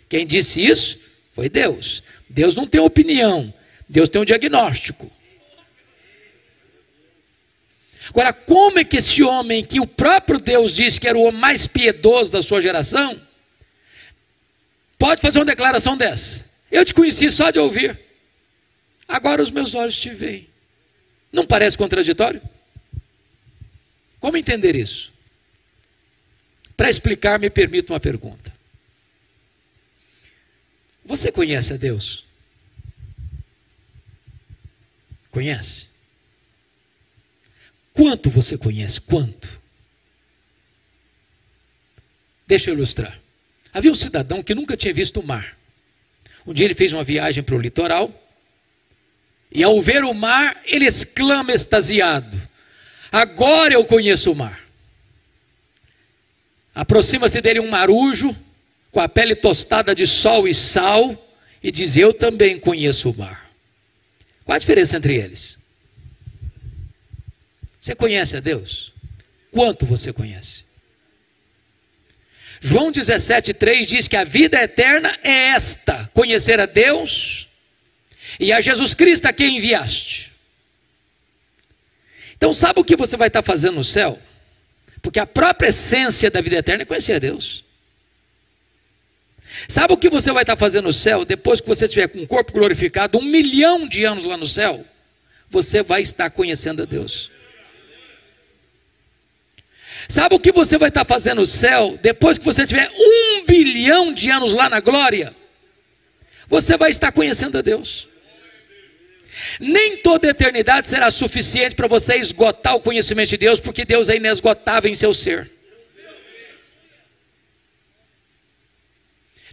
A: Quem disse isso foi Deus. Deus não tem opinião, Deus tem um diagnóstico. Agora, como é que esse homem, que o próprio Deus disse que era o homem mais piedoso da sua geração, pode fazer uma declaração dessa? Eu te conheci só de ouvir, agora os meus olhos te veem. Não parece contraditório? Como entender isso? Para explicar, me permita uma pergunta. Você conhece a Deus? Conhece? Quanto você conhece? Quanto? Deixa eu ilustrar. Havia um cidadão que nunca tinha visto o mar. Um dia ele fez uma viagem para o litoral, e ao ver o mar, ele exclama extasiado: agora eu conheço o mar. Aproxima-se dele um marujo, com a pele tostada de sol e sal, e diz: eu também conheço o mar. Qual a diferença entre eles? Você conhece a Deus? Quanto você conhece? João 17,3 diz que a vida eterna é esta: conhecer a Deus e a Jesus Cristo a quem enviaste. Então sabe o que você vai estar fazendo no céu? Porque a própria essência da vida eterna é conhecer a Deus. Sabe o que você vai estar fazendo no céu? Depois que você estiver com o corpo glorificado, 1 milhão de anos lá no céu, você vai estar conhecendo a Deus. Sabe o que você vai estar fazendo no céu? Depois que você tiver 1 bilhão de anos lá na glória, você vai estar conhecendo a Deus. Nem toda a eternidade será suficiente para você esgotar o conhecimento de Deus, porque Deus é inesgotável em seu ser.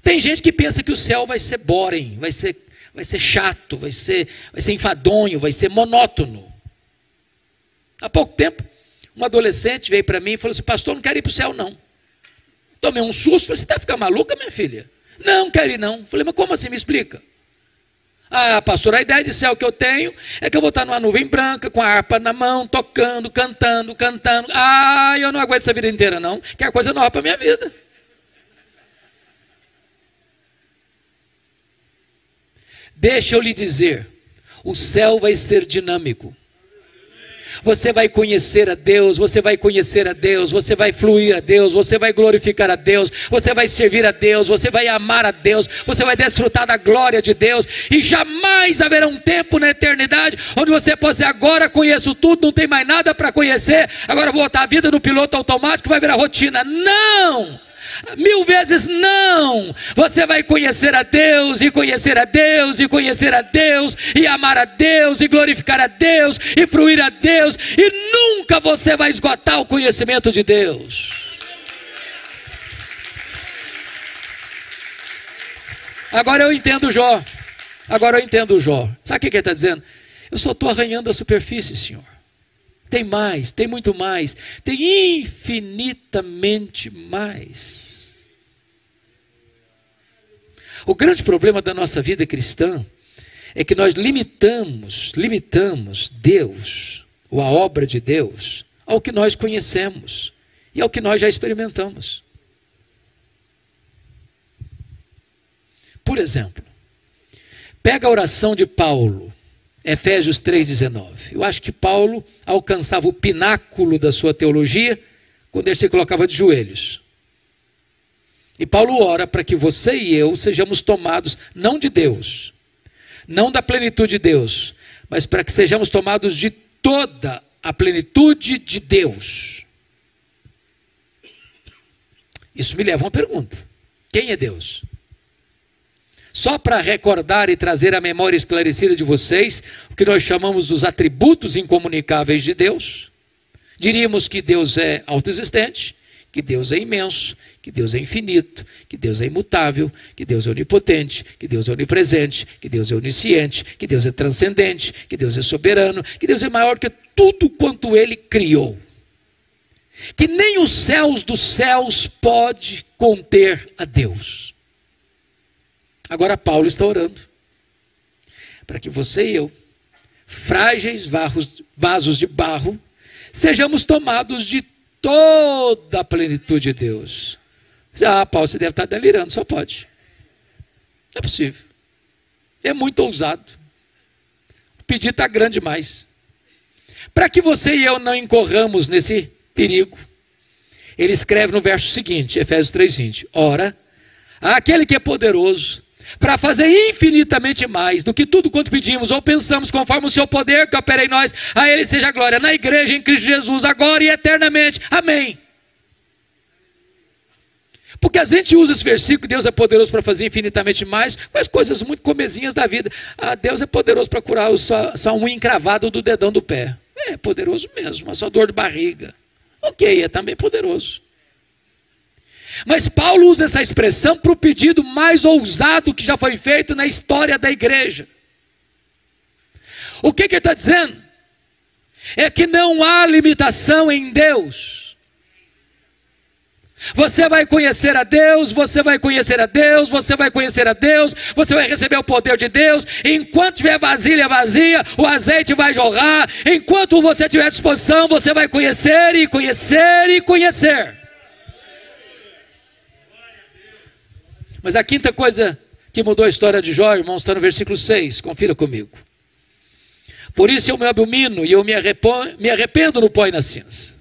A: Tem gente que pensa que o céu vai ser boring, vai ser chato, vai ser enfadonho, vai ser monótono. Há pouco tempo, um adolescente veio para mim e falou assim: pastor, não quero ir para o céu não. Tomei um susto, falei: você está ficando maluca, minha filha? Não quero ir não. Falei: mas como assim, me explica? Ah, pastor, a ideia de céu que eu tenho é que eu vou estar numa nuvem branca, com a harpa na mão, tocando, cantando. Ah, eu não aguento essa vida inteira não, quero coisa nova para a minha vida. Deixa eu lhe dizer, o céu vai ser dinâmico. Você vai conhecer a Deus, você vai conhecer a Deus, você vai fluir a Deus, você vai glorificar a Deus, você vai servir a Deus, você vai amar a Deus, você vai desfrutar da glória de Deus, e jamais haverá um tempo na eternidade onde você possa dizer: agora conheço tudo, não tem mais nada para conhecer, agora vou botar a vida no piloto automático, vai virar rotina. Não! 1000 vezes não. Você vai conhecer a Deus, e conhecer a Deus, e conhecer a Deus, e amar a Deus, e glorificar a Deus, e fruir a Deus, e nunca você vai esgotar o conhecimento de Deus. Agora eu entendo Jó. Sabe o que ele está dizendo? Eu só estou arranhando a superfície, Senhor. Tem mais, tem muito mais, tem infinitamente mais. O grande problema da nossa vida cristã é que nós limitamos Deus, ou a obra de Deus, ao que nós conhecemos e ao que nós já experimentamos. Por exemplo, pega a oração de Paulo, Efésios 3,19. Eu acho que Paulo alcançava o pináculo da sua teologia quando ele se colocava de joelhos. E Paulo ora para que você e eu sejamos tomados, não de Deus, não da plenitude de Deus, mas para que sejamos tomados de toda a plenitude de Deus. Isso me leva a uma pergunta: quem é Deus? Só para recordar e trazer a memória esclarecida de vocês o que nós chamamos dos atributos incomunicáveis de Deus, diríamos que Deus é autoexistente, que Deus é imenso, que Deus é infinito, que Deus é imutável, que Deus é onipotente, que Deus é onipresente, que Deus é onisciente, que Deus é transcendente, que Deus é soberano, que Deus é maior que tudo quanto Ele criou, que nem os céus dos céus pode conter a Deus. Agora Paulo está orando para que você e eu, frágeis vasos de barro, sejamos tomados de toda a plenitude de Deus. Ah, Paulo, você deve estar delirando, só pode. Não é possível. É muito ousado. O pedido está grande demais. Para que você e eu não incorramos nesse perigo, ele escreve no verso seguinte, Efésios 3:20: ora, aquele que é poderoso para fazer infinitamente mais do que tudo quanto pedimos ou pensamos, conforme o seu poder que opera em nós, a ele seja a glória na igreja, em Cristo Jesus, agora e eternamente. Amém. Porque a gente usa esse versículo, Deus é poderoso para fazer infinitamente mais, com as coisas muito comezinhas da vida. Deus é poderoso para curar só unha encravada do dedão do pé. É poderoso mesmo, a sua dor de barriga. Ok, é também poderoso. Mas Paulo usa essa expressão para o pedido mais ousado que já foi feito na história da igreja. O que ele está dizendo? É que não há limitação em Deus. Você vai conhecer a Deus, você vai conhecer a Deus, você vai conhecer a Deus, você vai receber o poder de Deus. Enquanto tiver vasilha vazia, o azeite vai jorrar. Enquanto você tiver disposição, você vai conhecer e conhecer e conhecer. Mas a quinta coisa que mudou a história de Jó, irmãos, está no versículo 6, confira comigo. Por isso eu me abomino e eu me arrependo no pó e na cinza.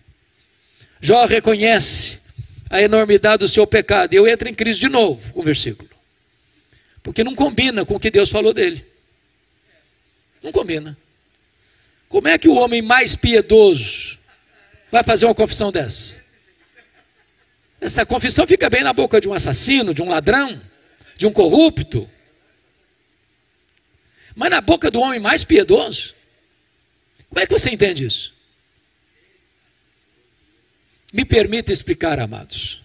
A: Jó reconhece a enormidade do seu pecado. E eu entro em crise de novo com o versículo. Porque não combina com o que Deus falou dele. Não combina. Como é que o homem mais piedoso vai fazer uma confissão dessa? Essa confissão fica bem na boca de um assassino, de um ladrão, de um corrupto. Mas na boca do homem mais piedoso? Como é que você entende isso? Me permita explicar, amados.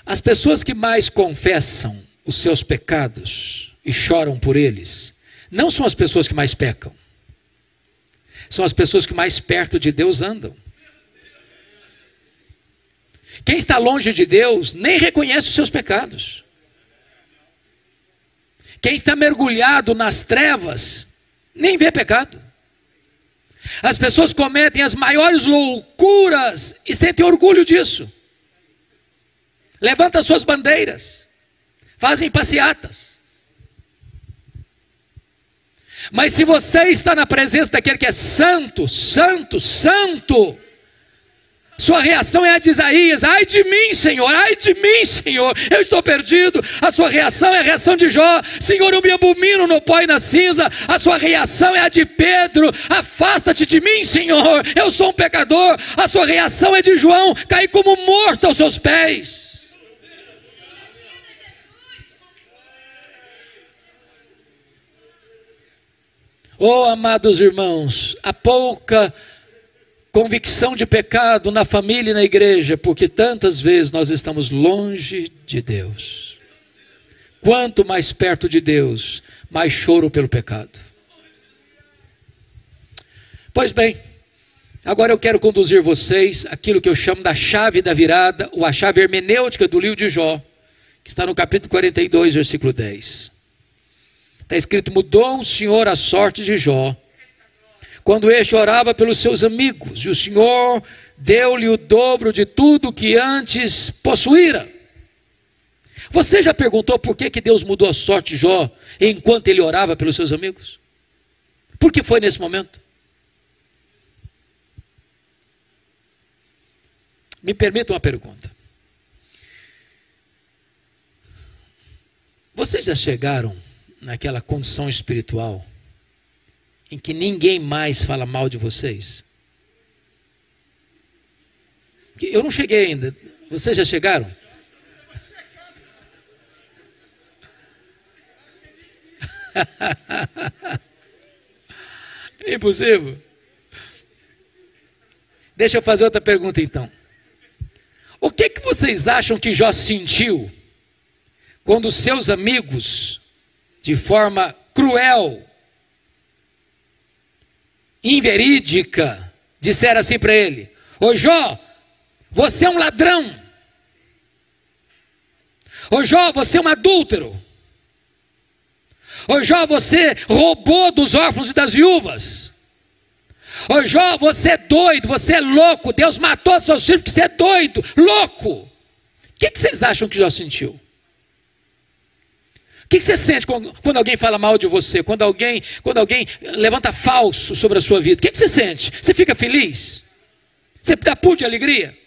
A: As pessoas que mais confessam os seus pecados e choram por eles, não são as pessoas que mais pecam. São as pessoas que mais perto de Deus andam. Quem está longe de Deus nem reconhece os seus pecados. Quem está mergulhado nas trevas nem vê pecado. As pessoas cometem as maiores loucuras e sentem orgulho disso. Levantam suas bandeiras, fazem passeatas. Mas se você está na presença daquele que é santo, santo, santo, sua reação é a de Isaías: ai de mim, Senhor, eu estou perdido. A sua reação é a reação de Jó: Senhor, eu me abomino no pó e na cinza. A sua reação é a de Pedro: afasta-te de mim, Senhor, eu sou um pecador. A sua reação é de João: caí como morto aos seus pés. Oh, amados irmãos, há pouca convicção de pecado na família e na igreja, porque tantas vezes nós estamos longe de Deus. Quanto mais perto de Deus, mais choro pelo pecado. Pois bem, agora eu quero conduzir vocês àquilo que eu chamo da chave da virada, ou a chave hermenêutica do livro de Jó, que está no capítulo 42, versículo 10. Está escrito: mudou o Senhor a sorte de Jó, quando este orava pelos seus amigos, e o Senhor deu-lhe o dobro de tudo que antes possuíra. Você já perguntou por que Deus mudou a sorte de Jó enquanto ele orava pelos seus amigos? Por que foi nesse momento? Me permita uma pergunta. Vocês já chegaram naquela condição espiritual em que ninguém mais fala mal de vocês? Eu não cheguei ainda. Vocês já chegaram? É impossível. Deixa eu fazer outra pergunta então. O que vocês acham que Jó sentiu quando seus amigos, de forma cruel, inverídica, disseram assim para ele: ô Jó, você é um ladrão. Ô Jó, você é um adúltero. Ô Jó, você roubou dos órfãos e das viúvas. Ô Jó, você é doido, você é louco. Deus matou seus filhos porque você é doido, louco. O que vocês acham que Jó sentiu? O que você sente quando alguém fala mal de você? Quando alguém levanta falso sobre a sua vida? O que você sente? Você fica feliz? Você dá pulo de alegria?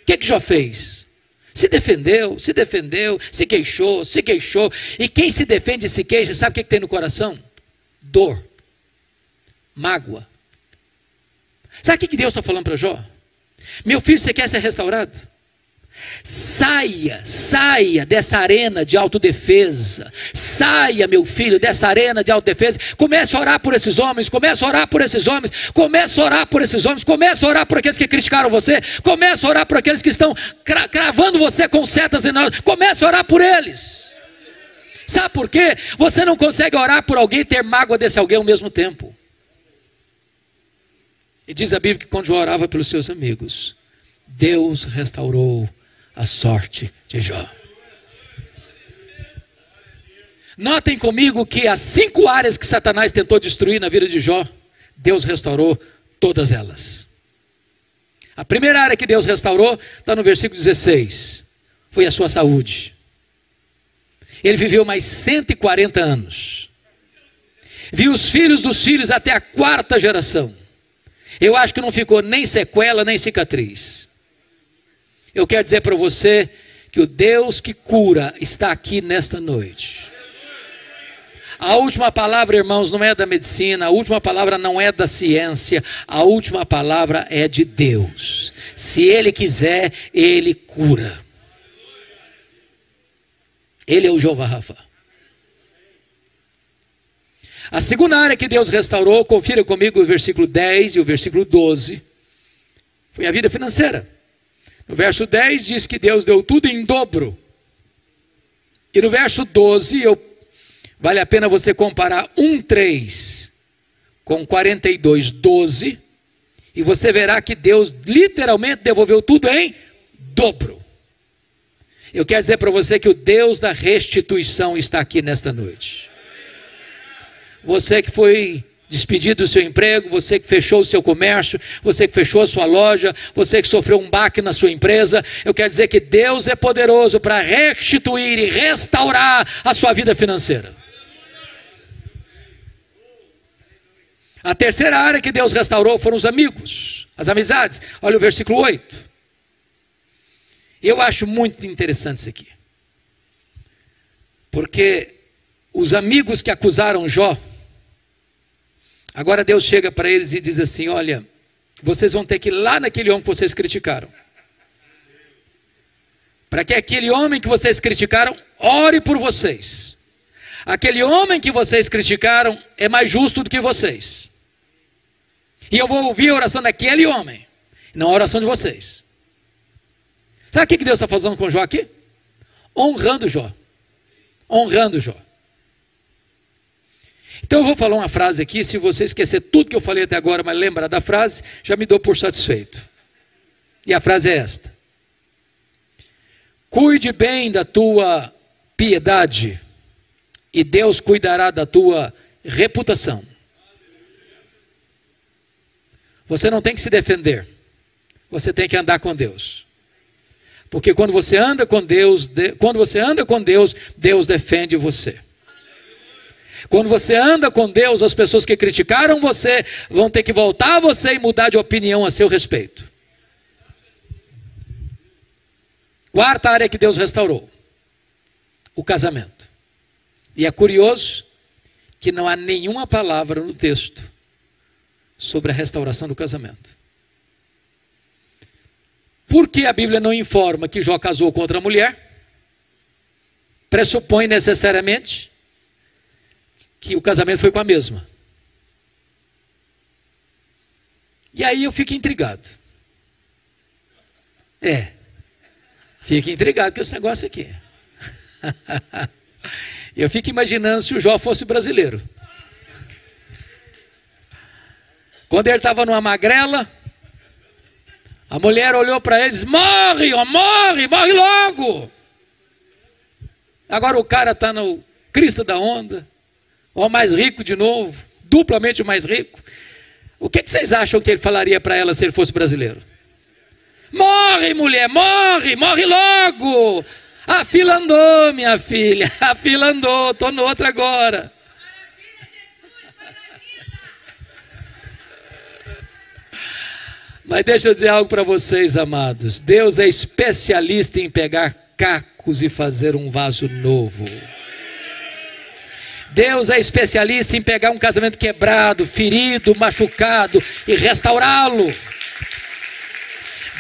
A: O que Jó fez? Se defendeu, se queixou. E quem se defende e se queixa, sabe o que tem no coração? Dor, mágoa. Sabe o que Deus está falando para Jó? Meu filho, você quer ser restaurado? Saia dessa arena de autodefesa. Saia, meu filho, dessa arena de autodefesa. Comece a orar por esses homens. Comece a orar por aqueles que criticaram você. Comece a orar por aqueles que estão cravando você com setas enormes. Comece a orar por eles. Sabe por quê? Você não consegue orar por alguém e ter mágoa desse alguém ao mesmo tempo. E diz a Bíblia que quando Jó orava pelos seus amigos, Deus restaurou a sorte de Jó. Notem comigo que as 5 áreas que Satanás tentou destruir na vida de Jó, Deus restaurou todas elas. A primeira área que Deus restaurou está no versículo 16. Foi a sua saúde. Ele viveu mais 140 anos. Viu os filhos dos filhos até a 4ª geração. Eu acho que não ficou nem sequela, nem cicatriz. Eu quero dizer para você que o Deus que cura está aqui nesta noite. A última palavra, irmãos, não é da medicina, a última palavra não é da ciência, a última palavra é de Deus. Se Ele quiser, Ele cura. Ele é o Jeová Rafa. A segunda área que Deus restaurou, confira comigo o versículo 10 e o versículo 12, foi a vida financeira. No verso 10 diz que Deus deu tudo em dobro. E no verso 12, vale a pena você comparar 1:3 com 42:12, e você verá que Deus literalmente devolveu tudo em dobro. Eu quero dizer para você que o Deus da restituição está aqui nesta noite. Você que foi despedido do seu emprego, você que fechou o seu comércio, você que fechou a sua loja, você que sofreu um baque na sua empresa, eu quero dizer que Deus é poderoso para restituir e restaurar a sua vida financeira. A terceira área que Deus restaurou foram os amigos, as amizades. Olha o versículo 8. Eu acho muito interessante isso aqui. Porque os amigos que acusaram Jó, agora Deus chega para eles e diz assim: olha, vocês vão ter que ir lá naquele homem que vocês criticaram. Para que aquele homem que vocês criticaram ore por vocês. Aquele homem que vocês criticaram é mais justo do que vocês. E eu vou ouvir a oração daquele homem, não a oração de vocês. Sabe o que Deus está fazendo com Jó aqui? Honrando Jó. Honrando Jó. Então eu vou falar uma frase aqui, se você esquecer tudo que eu falei até agora, mas lembrar da frase, já me dou por satisfeito. E a frase é esta: cuide bem da tua piedade, e Deus cuidará da tua reputação. Você não tem que se defender, você tem que andar com Deus. Porque quando você anda com Deus, Deus defende você. Quando você anda com Deus, as pessoas que criticaram você vão ter que voltar a você e mudar de opinião a seu respeito. Quarta área que Deus restaurou: o casamento. E é curioso que não há nenhuma palavra no texto sobre a restauração do casamento. Por que a Bíblia não informa que Jó casou com outra mulher? Pressupõe necessariamente que o casamento foi com a mesma. E aí eu fico intrigado. Fico intrigado com esse negócio aqui. Eu fico imaginando se o Jó fosse brasileiro. Quando ele estava numa magrela, a mulher olhou para ele e disse: morre, ó, morre logo. Agora o cara está no crista da onda, o mais rico de novo, duplamente o mais rico. O que vocês acham que ele falaria para ela se ele fosse brasileiro? Morre, mulher, morre logo. A fila andou, minha filha. A fila andou. Estou no outro agora. Mas deixa eu dizer algo para vocês, amados. Deus é especialista em pegar cacos e fazer um vaso novo. Deus é especialista em pegar um casamento quebrado, ferido, machucado e restaurá-lo.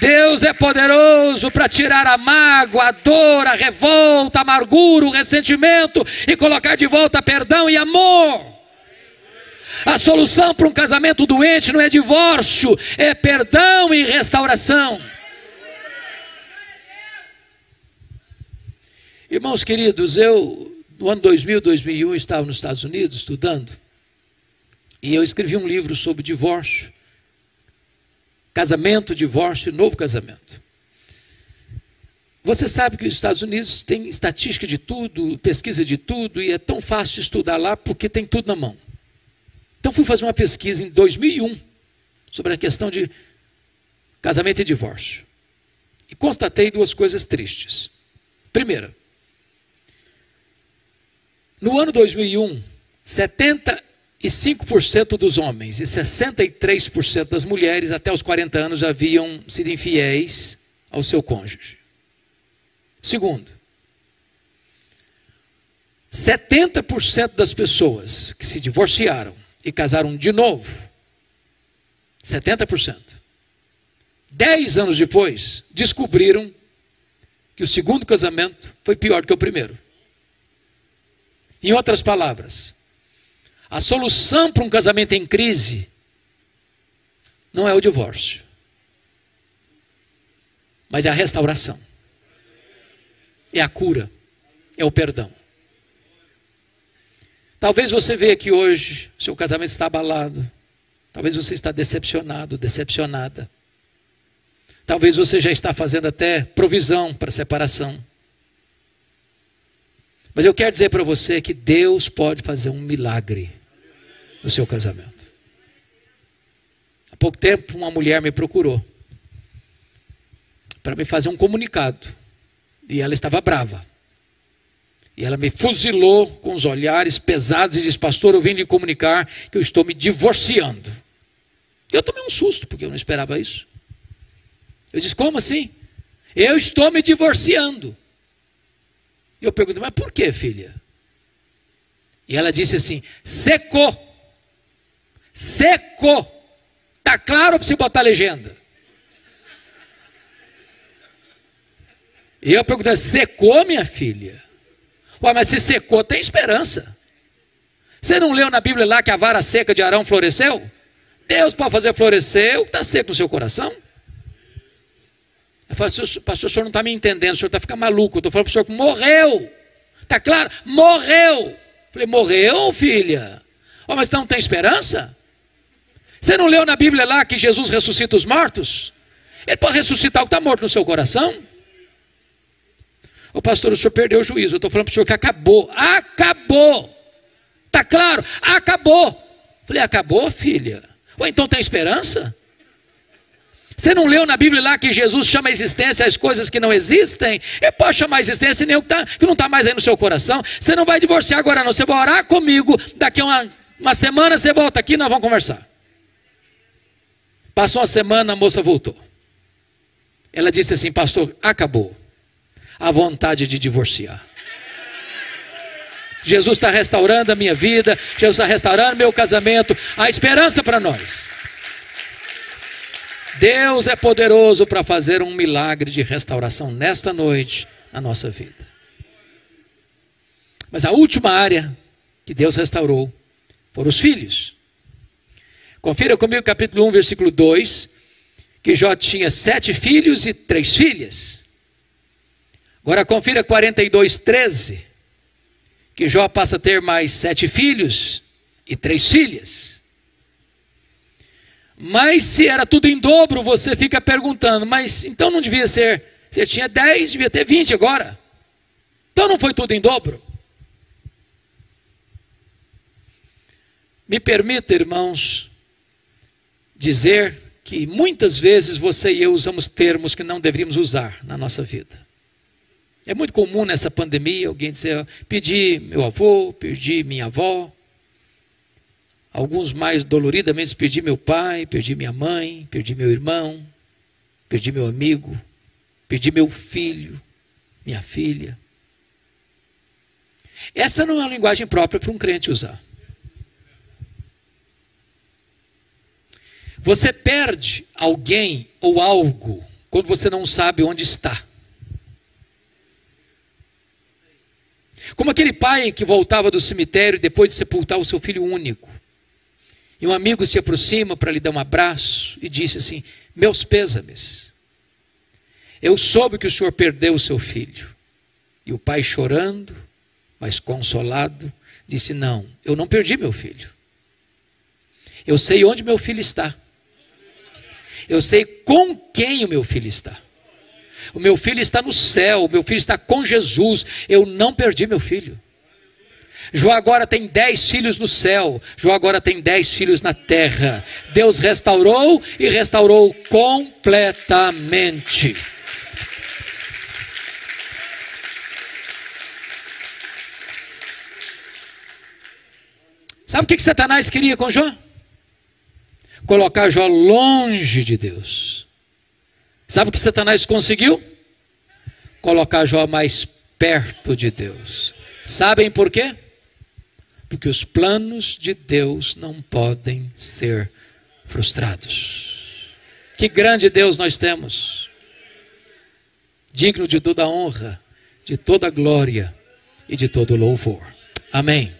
A: Deus é poderoso para tirar a mágoa, a dor, a revolta, a amargura, o ressentimento e colocar de volta perdão e amor. A solução para um casamento doente não é divórcio, é perdão e restauração. Irmãos queridos, eu no ano 2000, 2001 estava nos Estados Unidos estudando e eu escrevi um livro sobre divórcio, casamento, divórcio e novo casamento. Você sabe que os Estados Unidos tem estatística de tudo, pesquisa de tudo e é tão fácil estudar lá porque tem tudo na mão. Então fui fazer uma pesquisa em 2001 sobre a questão de casamento e divórcio. E constatei duas coisas tristes. Primeira, no ano 2001, 75% dos homens e 63% das mulheres até os 40 anos haviam sido infiéis ao seu cônjuge. Segundo, 70% das pessoas que se divorciaram e casaram de novo, 70%, 10 anos depois, descobriram que o segundo casamento foi pior do que o primeiro. Em outras palavras, a solução para um casamento em crise não é o divórcio, mas é a restauração, é a cura, é o perdão. Talvez você veja aqui hoje, seu casamento está abalado. Talvez você está decepcionado, decepcionada. Talvez você já está fazendo até provisão para separação. Mas eu quero dizer para você que Deus pode fazer um milagre no seu casamento. Há pouco tempo uma mulher me procurou para me fazer um comunicado. E ela estava brava. E ela me fuzilou com os olhares pesados e disse: pastor, eu vim lhe comunicar que eu estou me divorciando. E eu tomei um susto, porque eu não esperava isso. Eu disse: como assim? Eu estou me divorciando. E eu perguntei: mas por quê, filha? E ela disse assim: secou. Secou. Está claro para você botar a legenda? E eu perguntei: secou, minha filha? Ué, mas se secou, tem esperança. Você não leu na Bíblia lá que a vara seca de Arão floresceu? Deus pode fazer florescer o que está seco no seu coração. Eu falei: pastor, o senhor não está me entendendo, o senhor está ficando maluco. Eu estou falando para o senhor que morreu. Está claro? Morreu. Eu falei: morreu, filha? Ué, mas não tem esperança? Você não leu na Bíblia lá que Jesus ressuscita os mortos? Ele pode ressuscitar o que está morto no seu coração? Ô pastor, o senhor perdeu o juízo. Eu estou falando para o senhor que acabou. Acabou. Está claro? Acabou. Falei: acabou, filha? Ou então tem esperança? Você não leu na Bíblia lá que Jesus chama a existência as coisas que não existem? Ele pode chamar a existência nem o que não está mais aí no seu coração. Você não vai divorciar agora não. Você vai orar comigo. Daqui a uma semana você volta aqui e nós vamos conversar. Passou uma semana, a moça voltou. Ela disse assim: pastor, acabou a vontade de divorciar. Jesus está restaurando a minha vida, Jesus está restaurando meu casamento, há esperança para nós. Deus é poderoso para fazer um milagre de restauração nesta noite na nossa vida. Mas a última área que Deus restaurou foram os filhos. Confira comigo capítulo 1, versículo 2, que Jó tinha 7 filhos e 3 filhas. Agora confira 42:13, que Jó passa a ter mais 7 filhos e 3 filhas. Mas se era tudo em dobro, você fica perguntando: mas então não devia ser, você tinha 10, devia ter 20 agora. Então não foi tudo em dobro? Me permita, irmãos, dizer que muitas vezes você e eu usamos termos que não deveríamos usar na nossa vida. É muito comum nessa pandemia alguém dizer, perdi meu avô, perdi minha avó. Alguns mais doloridamente, perdi meu pai, perdi minha mãe, perdi meu irmão, perdi meu amigo, perdi meu filho, minha filha. Essa não é uma linguagem própria para um crente usar. Você perde alguém ou algo quando você não sabe onde está. Como aquele pai que voltava do cemitério depois de sepultar o seu filho único. E um amigo se aproxima para lhe dar um abraço e disse assim, meus pêsames. Eu soube que o senhor perdeu o seu filho. E o pai chorando, mas consolado, disse, não, eu não perdi meu filho. Eu sei onde meu filho está. Eu sei com quem o meu filho está. O meu filho está no céu, o meu filho está com Jesus. Eu não perdi meu filho. João agora tem 10 filhos no céu. João agora tem 10 filhos na terra. Deus restaurou e restaurou completamente. Sabe o que Satanás queria com Jó? Colocar Jó longe de Deus. Sabe o que Satanás conseguiu? Colocar Jó mais perto de Deus. Sabem por quê? Porque os planos de Deus não podem ser frustrados. Que grande Deus nós temos. Digno de toda a honra, de toda a glória e de todo o louvor. Amém.